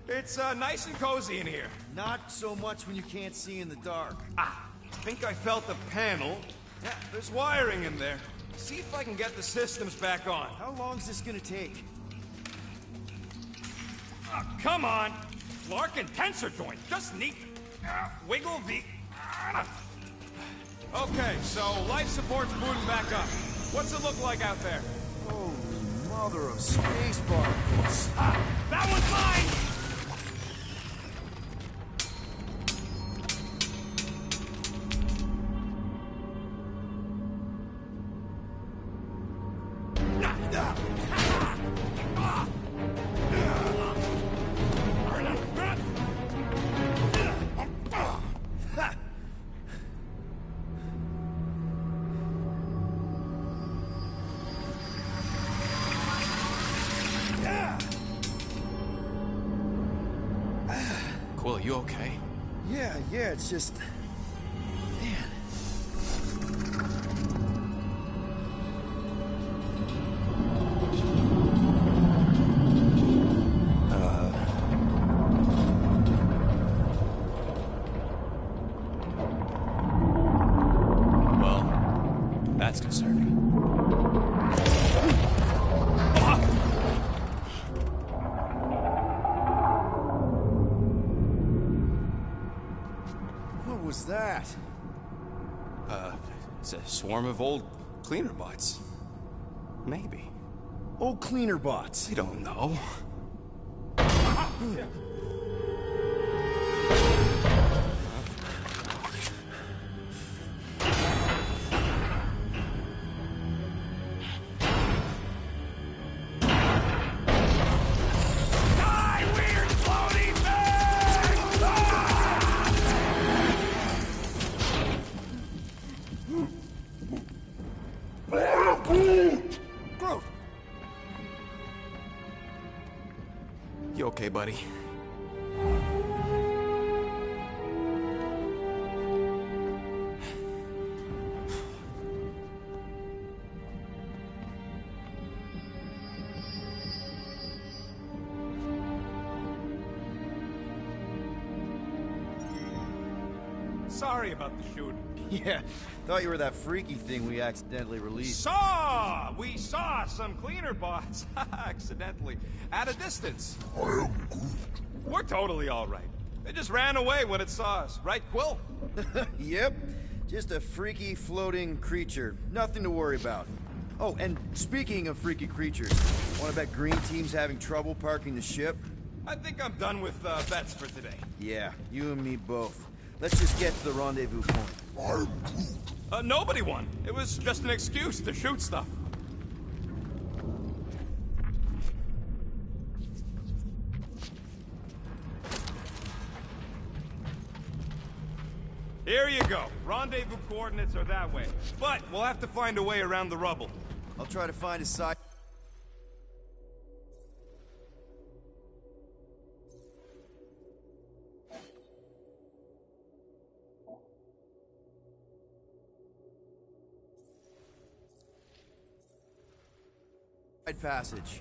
It's nice and cozy in here. Not so much when you can't see in the dark. I think I felt the panel. Yeah, there's wiring in there. See if I can get the systems back on. How long's this gonna take? Come on! Larkin tensor joint, just neat. Wiggle the... Okay, so life support's booting back up. What's it look like out there? Holy mother of space barnacles. That one's mine! Quill, you okay? Yeah, it's just... Man. Well, that's concerning. What was that? It's a swarm of old cleaner bots. Maybe. Old cleaner bots. I don't know. Groot! You okay, buddy? Sorry about the shooting. Yeah, thought you were that freaky thing we accidentally released. We saw some cleaner bots, accidentally, at a distance. We're totally all right. They just ran away when it saw us, right, Quill? Yep, just a freaky floating creature. Nothing to worry about. Oh, and speaking of freaky creatures, wanna bet Green Team's having trouble parking the ship? I think I'm done with bets for today. Yeah, you and me both. Let's just get to the rendezvous point. Nobody won. It was just an excuse to shoot stuff. Here you go. Rendezvous coordinates are that way. But we'll have to find a way around the rubble. I'll try to find a side... passage.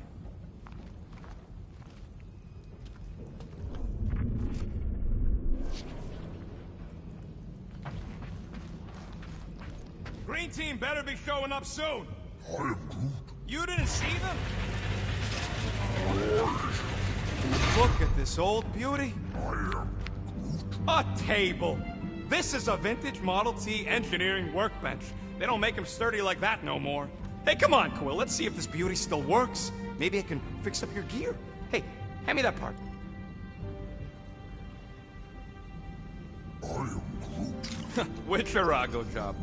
green team better be showing up soon. I am Groot. You didn't see them? Look at this old beauty. I am A table. This is a vintage Model T engineering workbench. They don't make them sturdy like that no more. Hey, come on, Quill. Let's see if this beauty still works. Maybe I can fix up your gear. Hey, hand me that part. I am Witcherago job.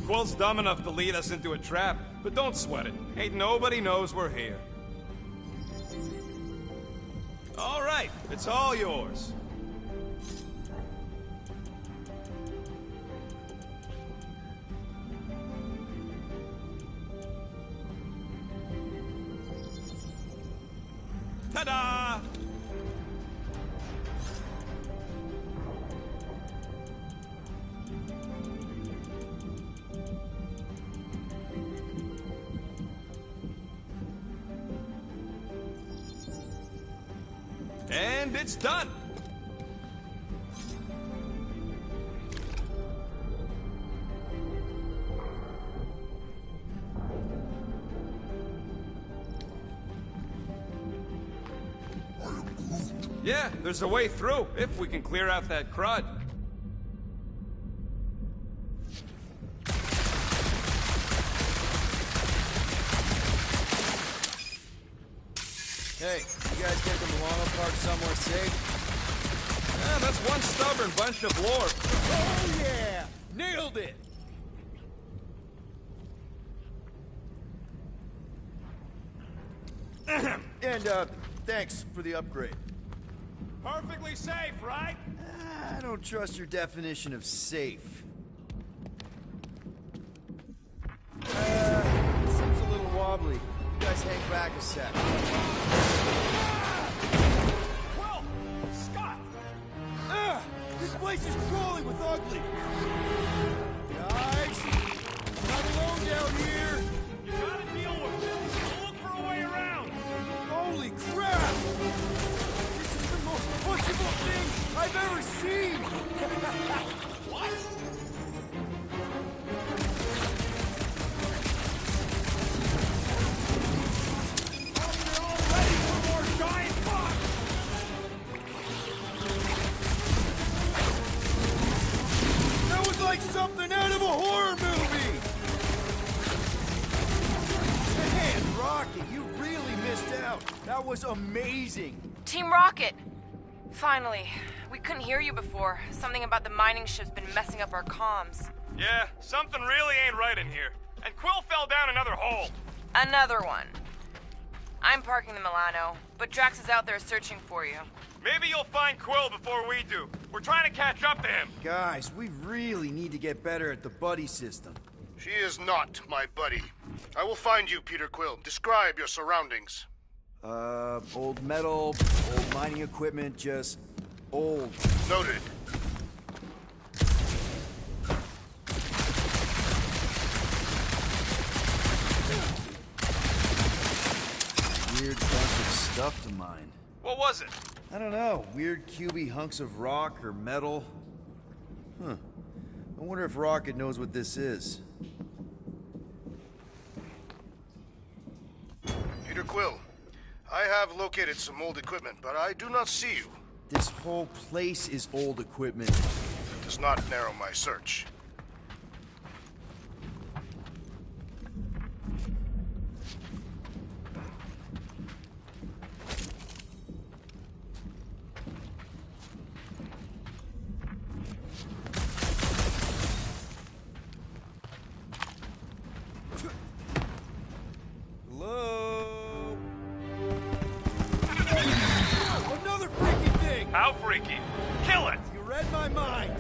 Quill's dumb enough to lead us into a trap, but don't sweat it. Ain't nobody knows we're here. All right, it's all yours. Ta-da! And it's done! Yeah, there's a way through, if we can clear out that crud. Hey, you guys get them along apart somewhere safe? Yeah, that's one stubborn bunch of lore. Oh yeah! Nailed it! And, thanks for the upgrade. Perfectly safe, right? I don't trust your definition of safe. Seems a little wobbly. You guys hang back a sec. Well, Scott! This place is crawling with ugly! Guys! I'm not alone down here! You gotta deal with it. We'll look for a way around. Holy crap! This is the most punchable thing I've ever seen! What? They're all ready for more giant fun! That was like something out of a horror movie! Man, Rocket, you really missed out. That was amazing. Team Rocket! Finally. We couldn't hear you before. Something about the mining ship's been messing up our comms. Yeah, something really ain't right in here. And Quill fell down another hole. Another one. I'm parking the Milano, but Drax is out there searching for you. Maybe you'll find Quill before we do. We're trying to catch up to him. Guys, we really need to get better at the buddy system. She is not my buddy. I will find you, Peter Quill. Describe your surroundings. Old metal, old mining equipment, just old. Noted. Weird bunch of stuff to mine. What was it? I don't know, weird cubey hunks of rock or metal. Huh. I wonder if Rocket knows what this is. Peter Quill, I have located some old equipment, but I do not see you. This whole place is old equipment. It does not narrow my search. Hello? Another freaky thing! How freaky? Kill it! You read my mind!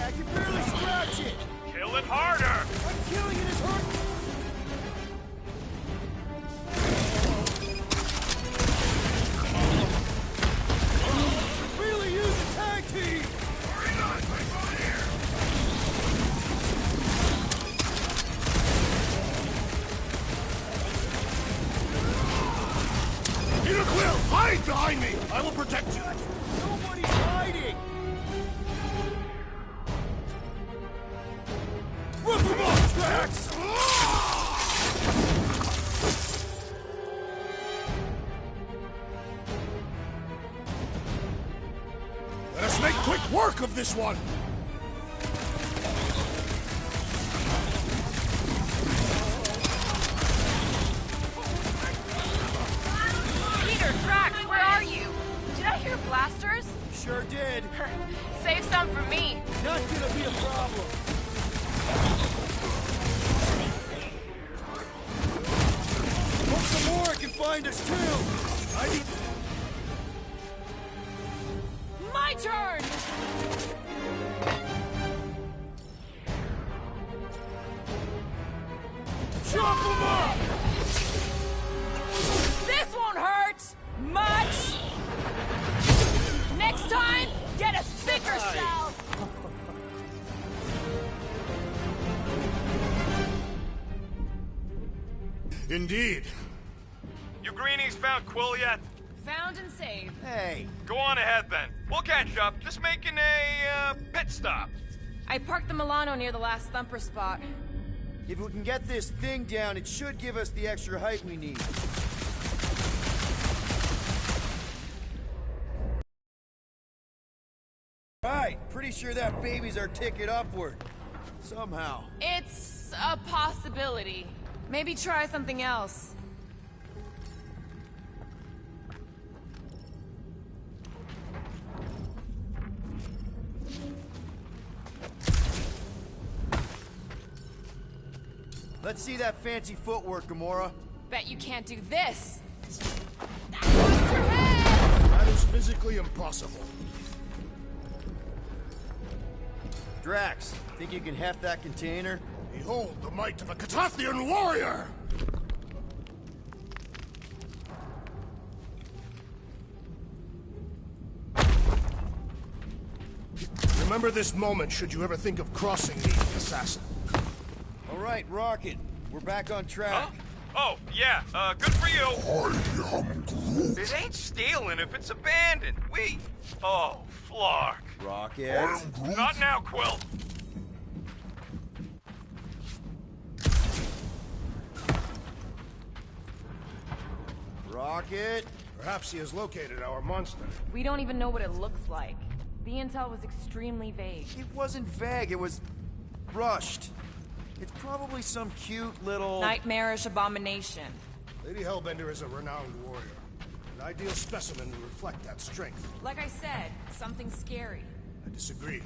I can barely scratch it! Kill it harder! I'm killing it as hard. Really use a tag team! back of this one! Peter, Drax, where are you? Did I hear blasters? Sure did. Save some for me. Not gonna be a problem. Hope some more can find us too. I need... My turn! Chop 'em up! This won't hurt much! Next time, get a thicker shell! Indeed. You greenies found Quill yet? Found and saved. Hey, Go on ahead then. We'll catch up. Just making a pit stop. I parked the Milano near the last thumper spot. if we can get this thing down, it should give us the extra height we need. Right, pretty sure that baby's our ticket upward. Somehow. It's a possibility. Maybe try something else. Let's see that fancy footwork, Gamora. Bet you can't do this. That is physically impossible. Drax, think you can heft that container? Behold the might of a Catathian warrior! Remember this moment should you ever think of crossing me, assassin. All right, Rocket. We're back on track. Oh, yeah, good for you. I am Groot. It ain't stealing if it's abandoned. Oh, Flark. Rocket. Not now, Quill. Rocket. Perhaps he has located our monster. We don't even know what it looks like. The intel was extremely vague. It wasn't vague, it was rushed. It's probably some cute little... Nightmarish abomination. Lady Hellbender is a renowned warrior. An ideal specimen to reflect that strength. Like I said, something scary. I disagree.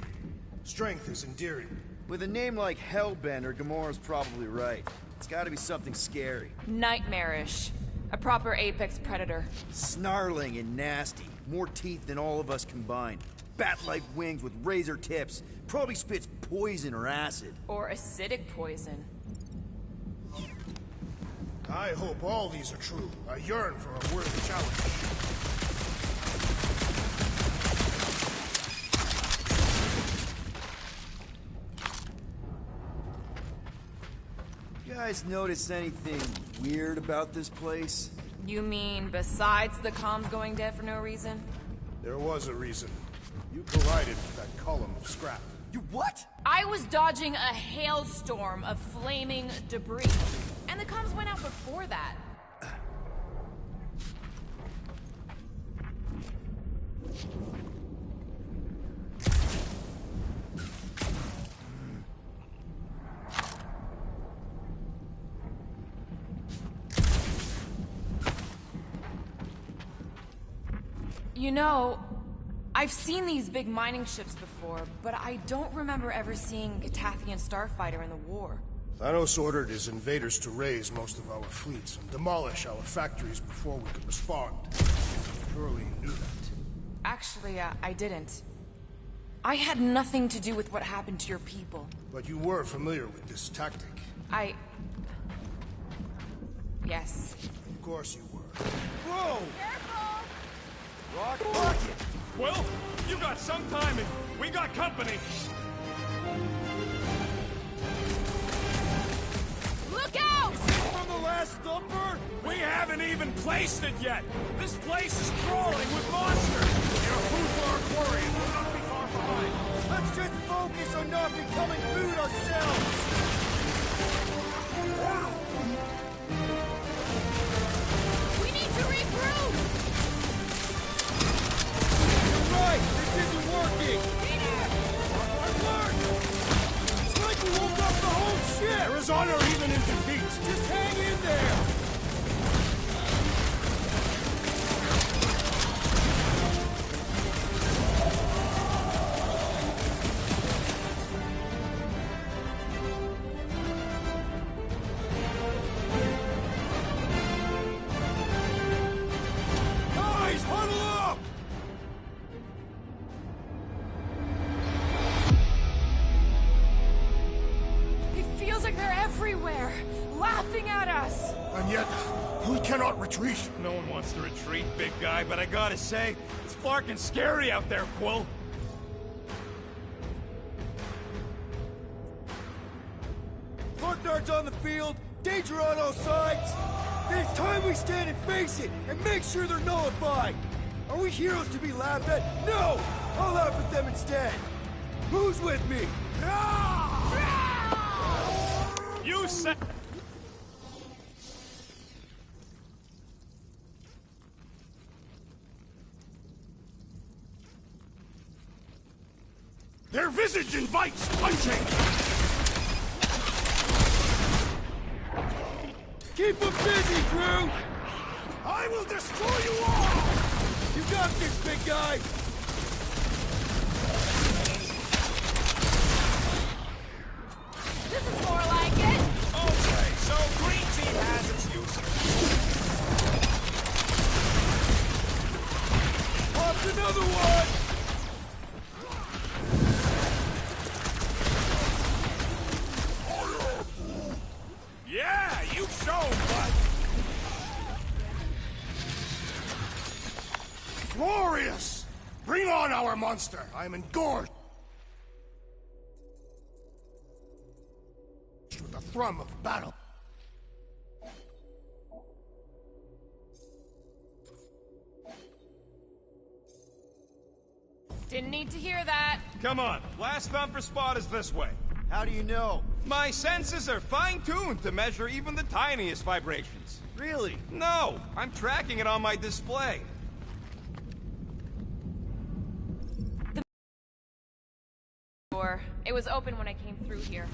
Strength is endearing. With a name like Hellbender, Gamora's probably right. It's gotta be something scary. Nightmarish. A proper apex predator. Snarling and nasty. More teeth than all of us combined. Bat-like wings with razor tips. Probably spits poison or acid. Or acidic poison. I hope all these are true. I yearn for a worthy challenge. You guys notice anything weird about this place? You mean besides the comms going dead for no reason? There was a reason. You collided with that column of scrap. You what? I was dodging a hailstorm of flaming debris. And the comms went out before that. You know, I've seen these big mining ships before, but I don't remember ever seeing a Catathian starfighter in the war. Thanos ordered his invaders to raise most of our fleets and demolish our factories before we could respond. Surely you knew that. Actually, I didn't. I had nothing to do with what happened to your people. But you were familiar with this tactic. Yes. Of course you were. Whoa! Careful! Rocket! Quill, you got some timing. We got company. Look out! From the last thumper? We haven't even placed it yet. This place is crawling with monsters. You're food for our quarry, and we'll not be far behind. Let's just focus on not becoming food ourselves! We need to regroup! You're right! This isn't working! Peter! It's like we woke up the whole ship! There is honor even in defeat. Just hang in there! Guys, huddle up! It feels like they're everywhere, laughing at us. And yet, we cannot retreat. No one wants to retreat, big guy, but I gotta say, it's flarkin' scary out there, Quill. Darts on the field, danger on all sides. Then it's time we stand and face it, and make sure they're nullified. Are we heroes to be laughed at? No! I'll laugh at them instead. Who's with me? You said... Their visage invites punching! Keep them busy, crew! I will destroy you all! You got this, big guy! This is more like it. Okay, so green team has its uses. Popped another one! Yeah, you show, bud. Glorious! Bring on our monster! I am engorged with the thrum of battle. Didn't need to hear that. Come on, last thumper spot is this way. How do you know? My senses are fine-tuned to measure even the tiniest vibrations. Really? No, I'm tracking it on my display. Door. It was open when I came through here.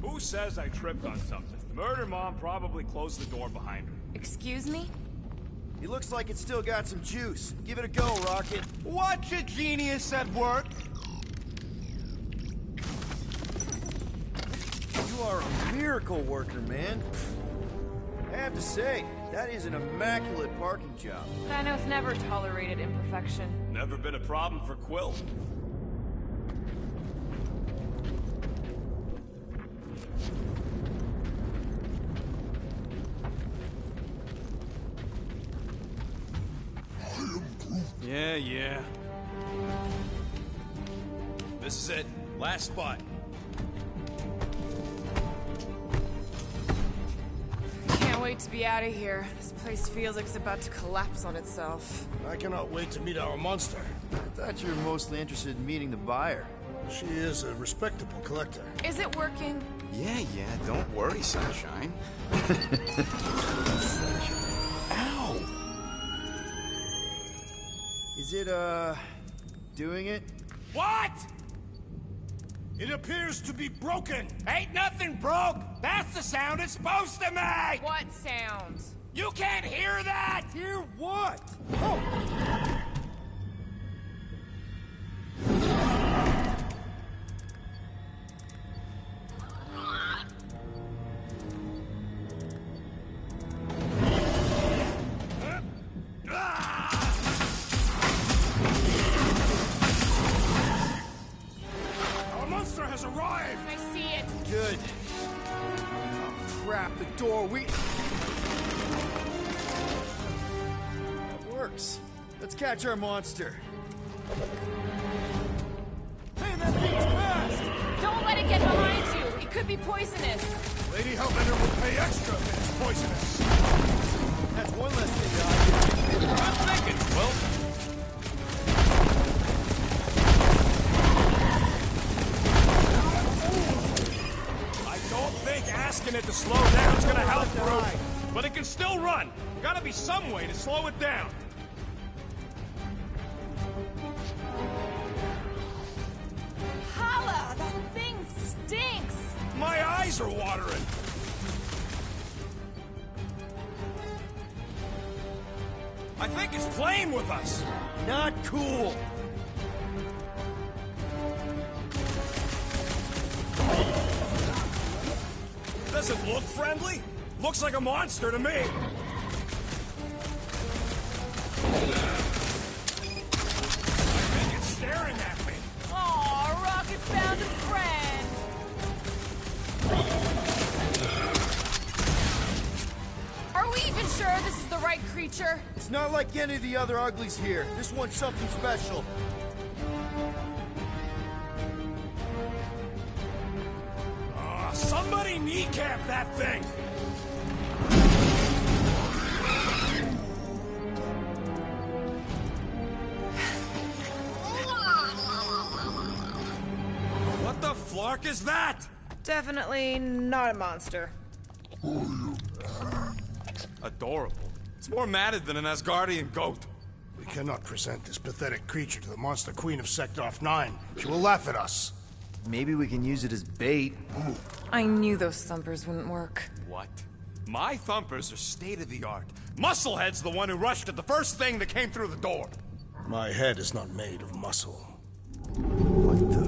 Who says I tripped on something? The murder mom probably closed the door behind her. Excuse me? It looks like it's still got some juice. Give it a go, Rocket. Watch a genius at work. You are a miracle worker, man. I have to say, that is an immaculate parking job. Thanos never tolerated imperfection. Never been a problem for Quill. Yeah. This is it. Last spot. Can't wait to be out of here. This place feels like it's about to collapse on itself. I cannot wait to meet our monster. I thought you were mostly interested in meeting the buyer. She is a respectable collector. Is it working? Yeah, don't worry, Sunshine. Ow! Is it, doing it? What? It appears to be broken. Ain't nothing broke. That's the sound it's supposed to make. What sounds? You can't hear that. Hear what? Our monster has arrived. I see it. Good. Oh, crap, the door, That works. Let's catch our monster. Hey, that thing's fast! Don't let it get behind you. It could be poisonous. Lady Hellbender will pay extra if it's poisonous. That's one less thing to hide. Good thinking, Quill. I don't think asking it to slow down is gonna help, bro. But it can still run. Gotta be some way to slow it down. eyes are watering. I think it's playing with us. Not cool. Does it look friendly? Looks like a monster to me. I think it's staring at me. Aw, Rocket found a friend. Are we even sure this is the right creature? It's not like any of the other uglies here. This one's something special. Somebody kneecap that thing! What the flark is that? Definitely not a monster. Adorable. It's more matted than an Asgardian goat. We cannot present this pathetic creature to the monster queen of Sector 9. She will laugh at us. Maybe we can use it as bait. I knew those thumpers wouldn't work. What? My thumpers are state-of-the-art. Musclehead's the one who rushed at the first thing that came through the door. My head is not made of muscle. What the?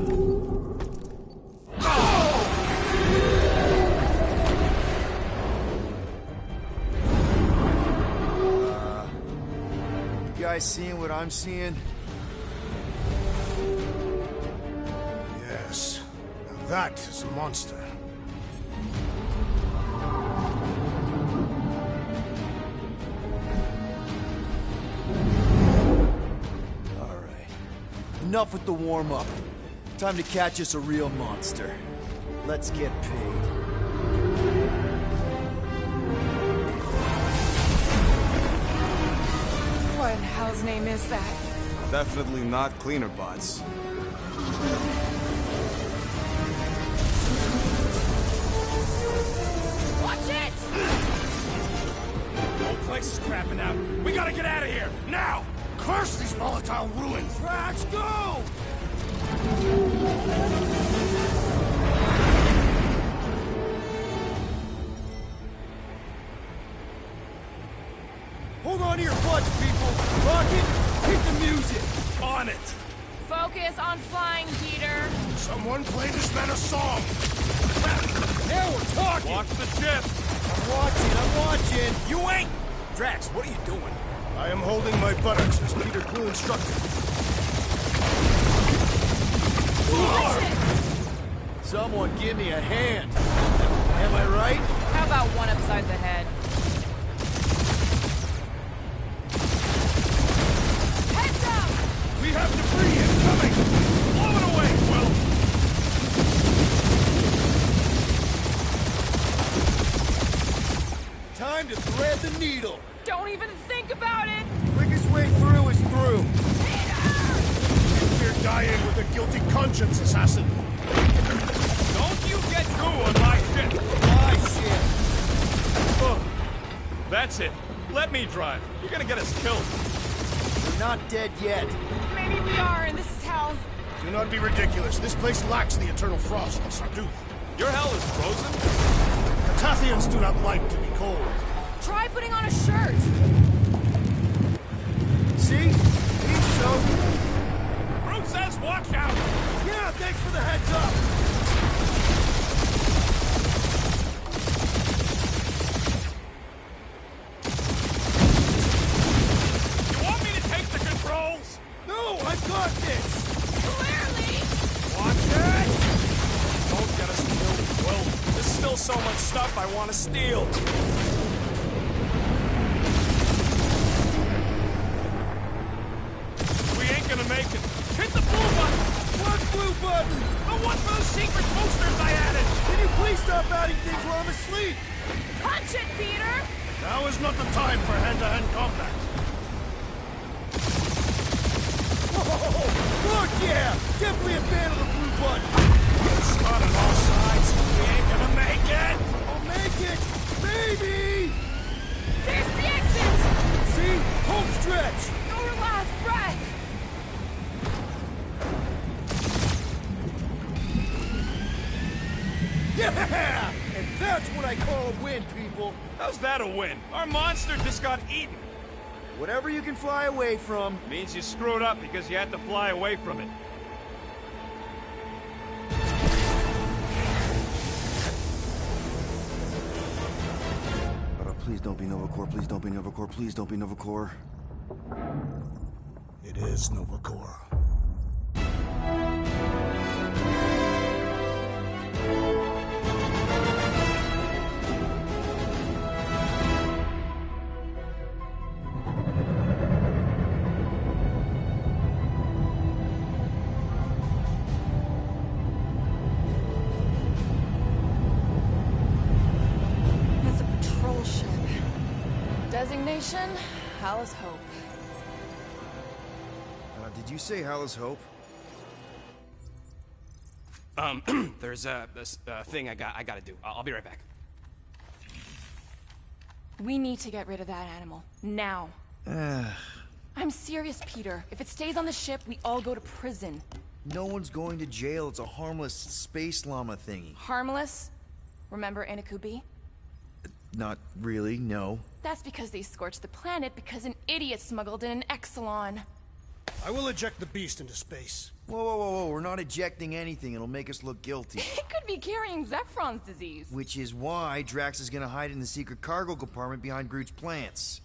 You guys seeing what I'm seeing? Yes. Now that is a monster. All right. Enough with the warm-up. Time to catch us a real monster. Let's get paid. What in hell's name is that? Definitely not cleaner bots. Watch it! The whole place is crapping out. We gotta get out of here, now! Curse these volatile ruins! Let's go! Hold on to your butts, people! Rocket, hit the music! On it! Focus on flying, Peter. Someone play this man a song! Now we're talking! Watch the ship! I'm watching! You ain't! Drax, what are you doing? I am holding my buttocks as Peter Quill instructed. Someone give me a hand. Am I right? How about one upside the head? Heads up! We have debris incoming! Blow it away, Quill! Time to thread the needle. Don't even think about it! Quickest way through is through. You're dying with a guilty conscience, assassin. Don't you get goo on my ship! My shit. Oh, that's it. Let me drive. You're gonna get us killed. We're not dead yet. Maybe we are, and this is hell. Do not be ridiculous. This place lacks the eternal frost of Sarduth. Your hell is frozen? Cathathians do not like to be cold. Try putting on a shirt. See? He's so... Groot says watch out! Yeah, thanks for the heads up. You want me to take the controls? No, I've got this. Clearly! Watch it! Don't get us killed, Quill. There's still so much stuff I want to steal. We ain't gonna make it. Hit the blue button! What blue button? The one for those secret boosters I added! Can you please stop adding things while I'm asleep? Punch it, Peter! Now is not the time for hand-to-hand combat. Whoa! Look, yeah! Definitely a fan of the blue button. Shot on all sides. We ain't gonna make it! I'll make it! Maybe! There's the exit! See? Home stretch! Your last breath! Yeah! That's what I call a win, people! How's that a win? Our monster just got eaten. Whatever you can fly away from. Means you screwed up because you had to fly away from it. Please don't be Nova Corps, please don't be Nova Corps, please don't be Nova Corps. It is Nova Corps. Designation, Hal's Hope. Did you say Hal's Hope? There's a thing I gotta do. I'll be right back. We need to get rid of that animal. Now. I'm serious, Peter. If it stays on the ship, we all go to prison. No one's going to jail. It's a harmless space llama thingy. Harmless? Remember Inakubi? Not really, no. That's because they scorched the planet because an idiot smuggled in an Exelon. I will eject the beast into space. Whoa, whoa, whoa, whoa. We're not ejecting anything. It'll make us look guilty. It could be carrying Zephron's disease. Which is why Drax is gonna hide in the secret cargo compartment behind Groot's plants.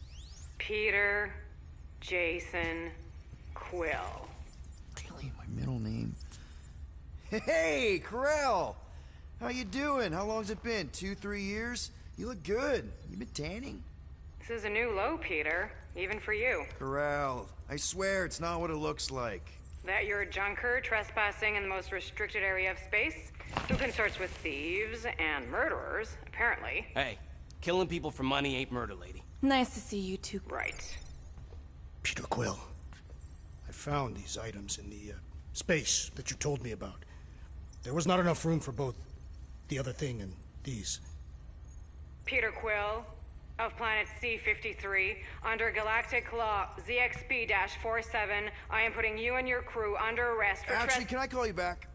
Peter, Jason, Quill. Really, my middle name? Hey, Corell! How you doing? How long's it been? 2-3 years? You look good. You been tanning? This is a new low, Peter. Even for you. Corral, I swear it's not what it looks like. That you're a junker trespassing in the most restricted area of space? Who consorts with thieves and murderers, apparently. Hey, killing people for money ain't murder, lady. Nice to see you two. Right. Peter Quill, I found these items in the space that you told me about. There was not enough room for both the other thing and these. Peter Quill, of planet C-53, under Galactic Law ZXB-47, I am putting you and your crew under arrest for Actually, can I call you back?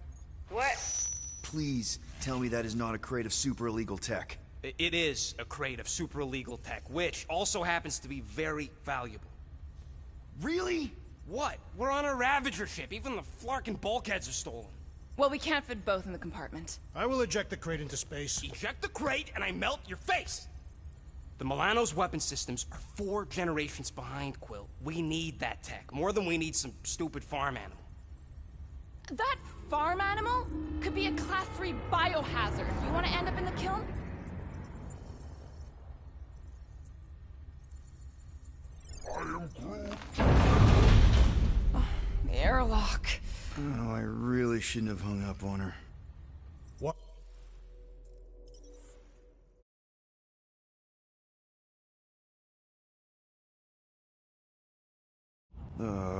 What? Please tell me that is not a crate of super illegal tech. It is a crate of super illegal tech, which also happens to be very valuable. Really? What? We're on a Ravager ship. Even the Flarkin bulkheads are stolen. Well, we can't fit both in the compartment. I will eject the crate into space. Eject the crate and I melt your face! The Milano's weapon systems are 4 generations behind, Quill. We need that tech, more than we need some stupid farm animal. That farm animal could be a Class 3 biohazard. You want to end up in the kiln? I am Groot. The airlock. Oh, I really shouldn't have hung up on her. What?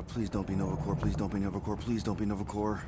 Please don't be Nova Corps, please don't be Nova Corps, please don't be Nova Corps.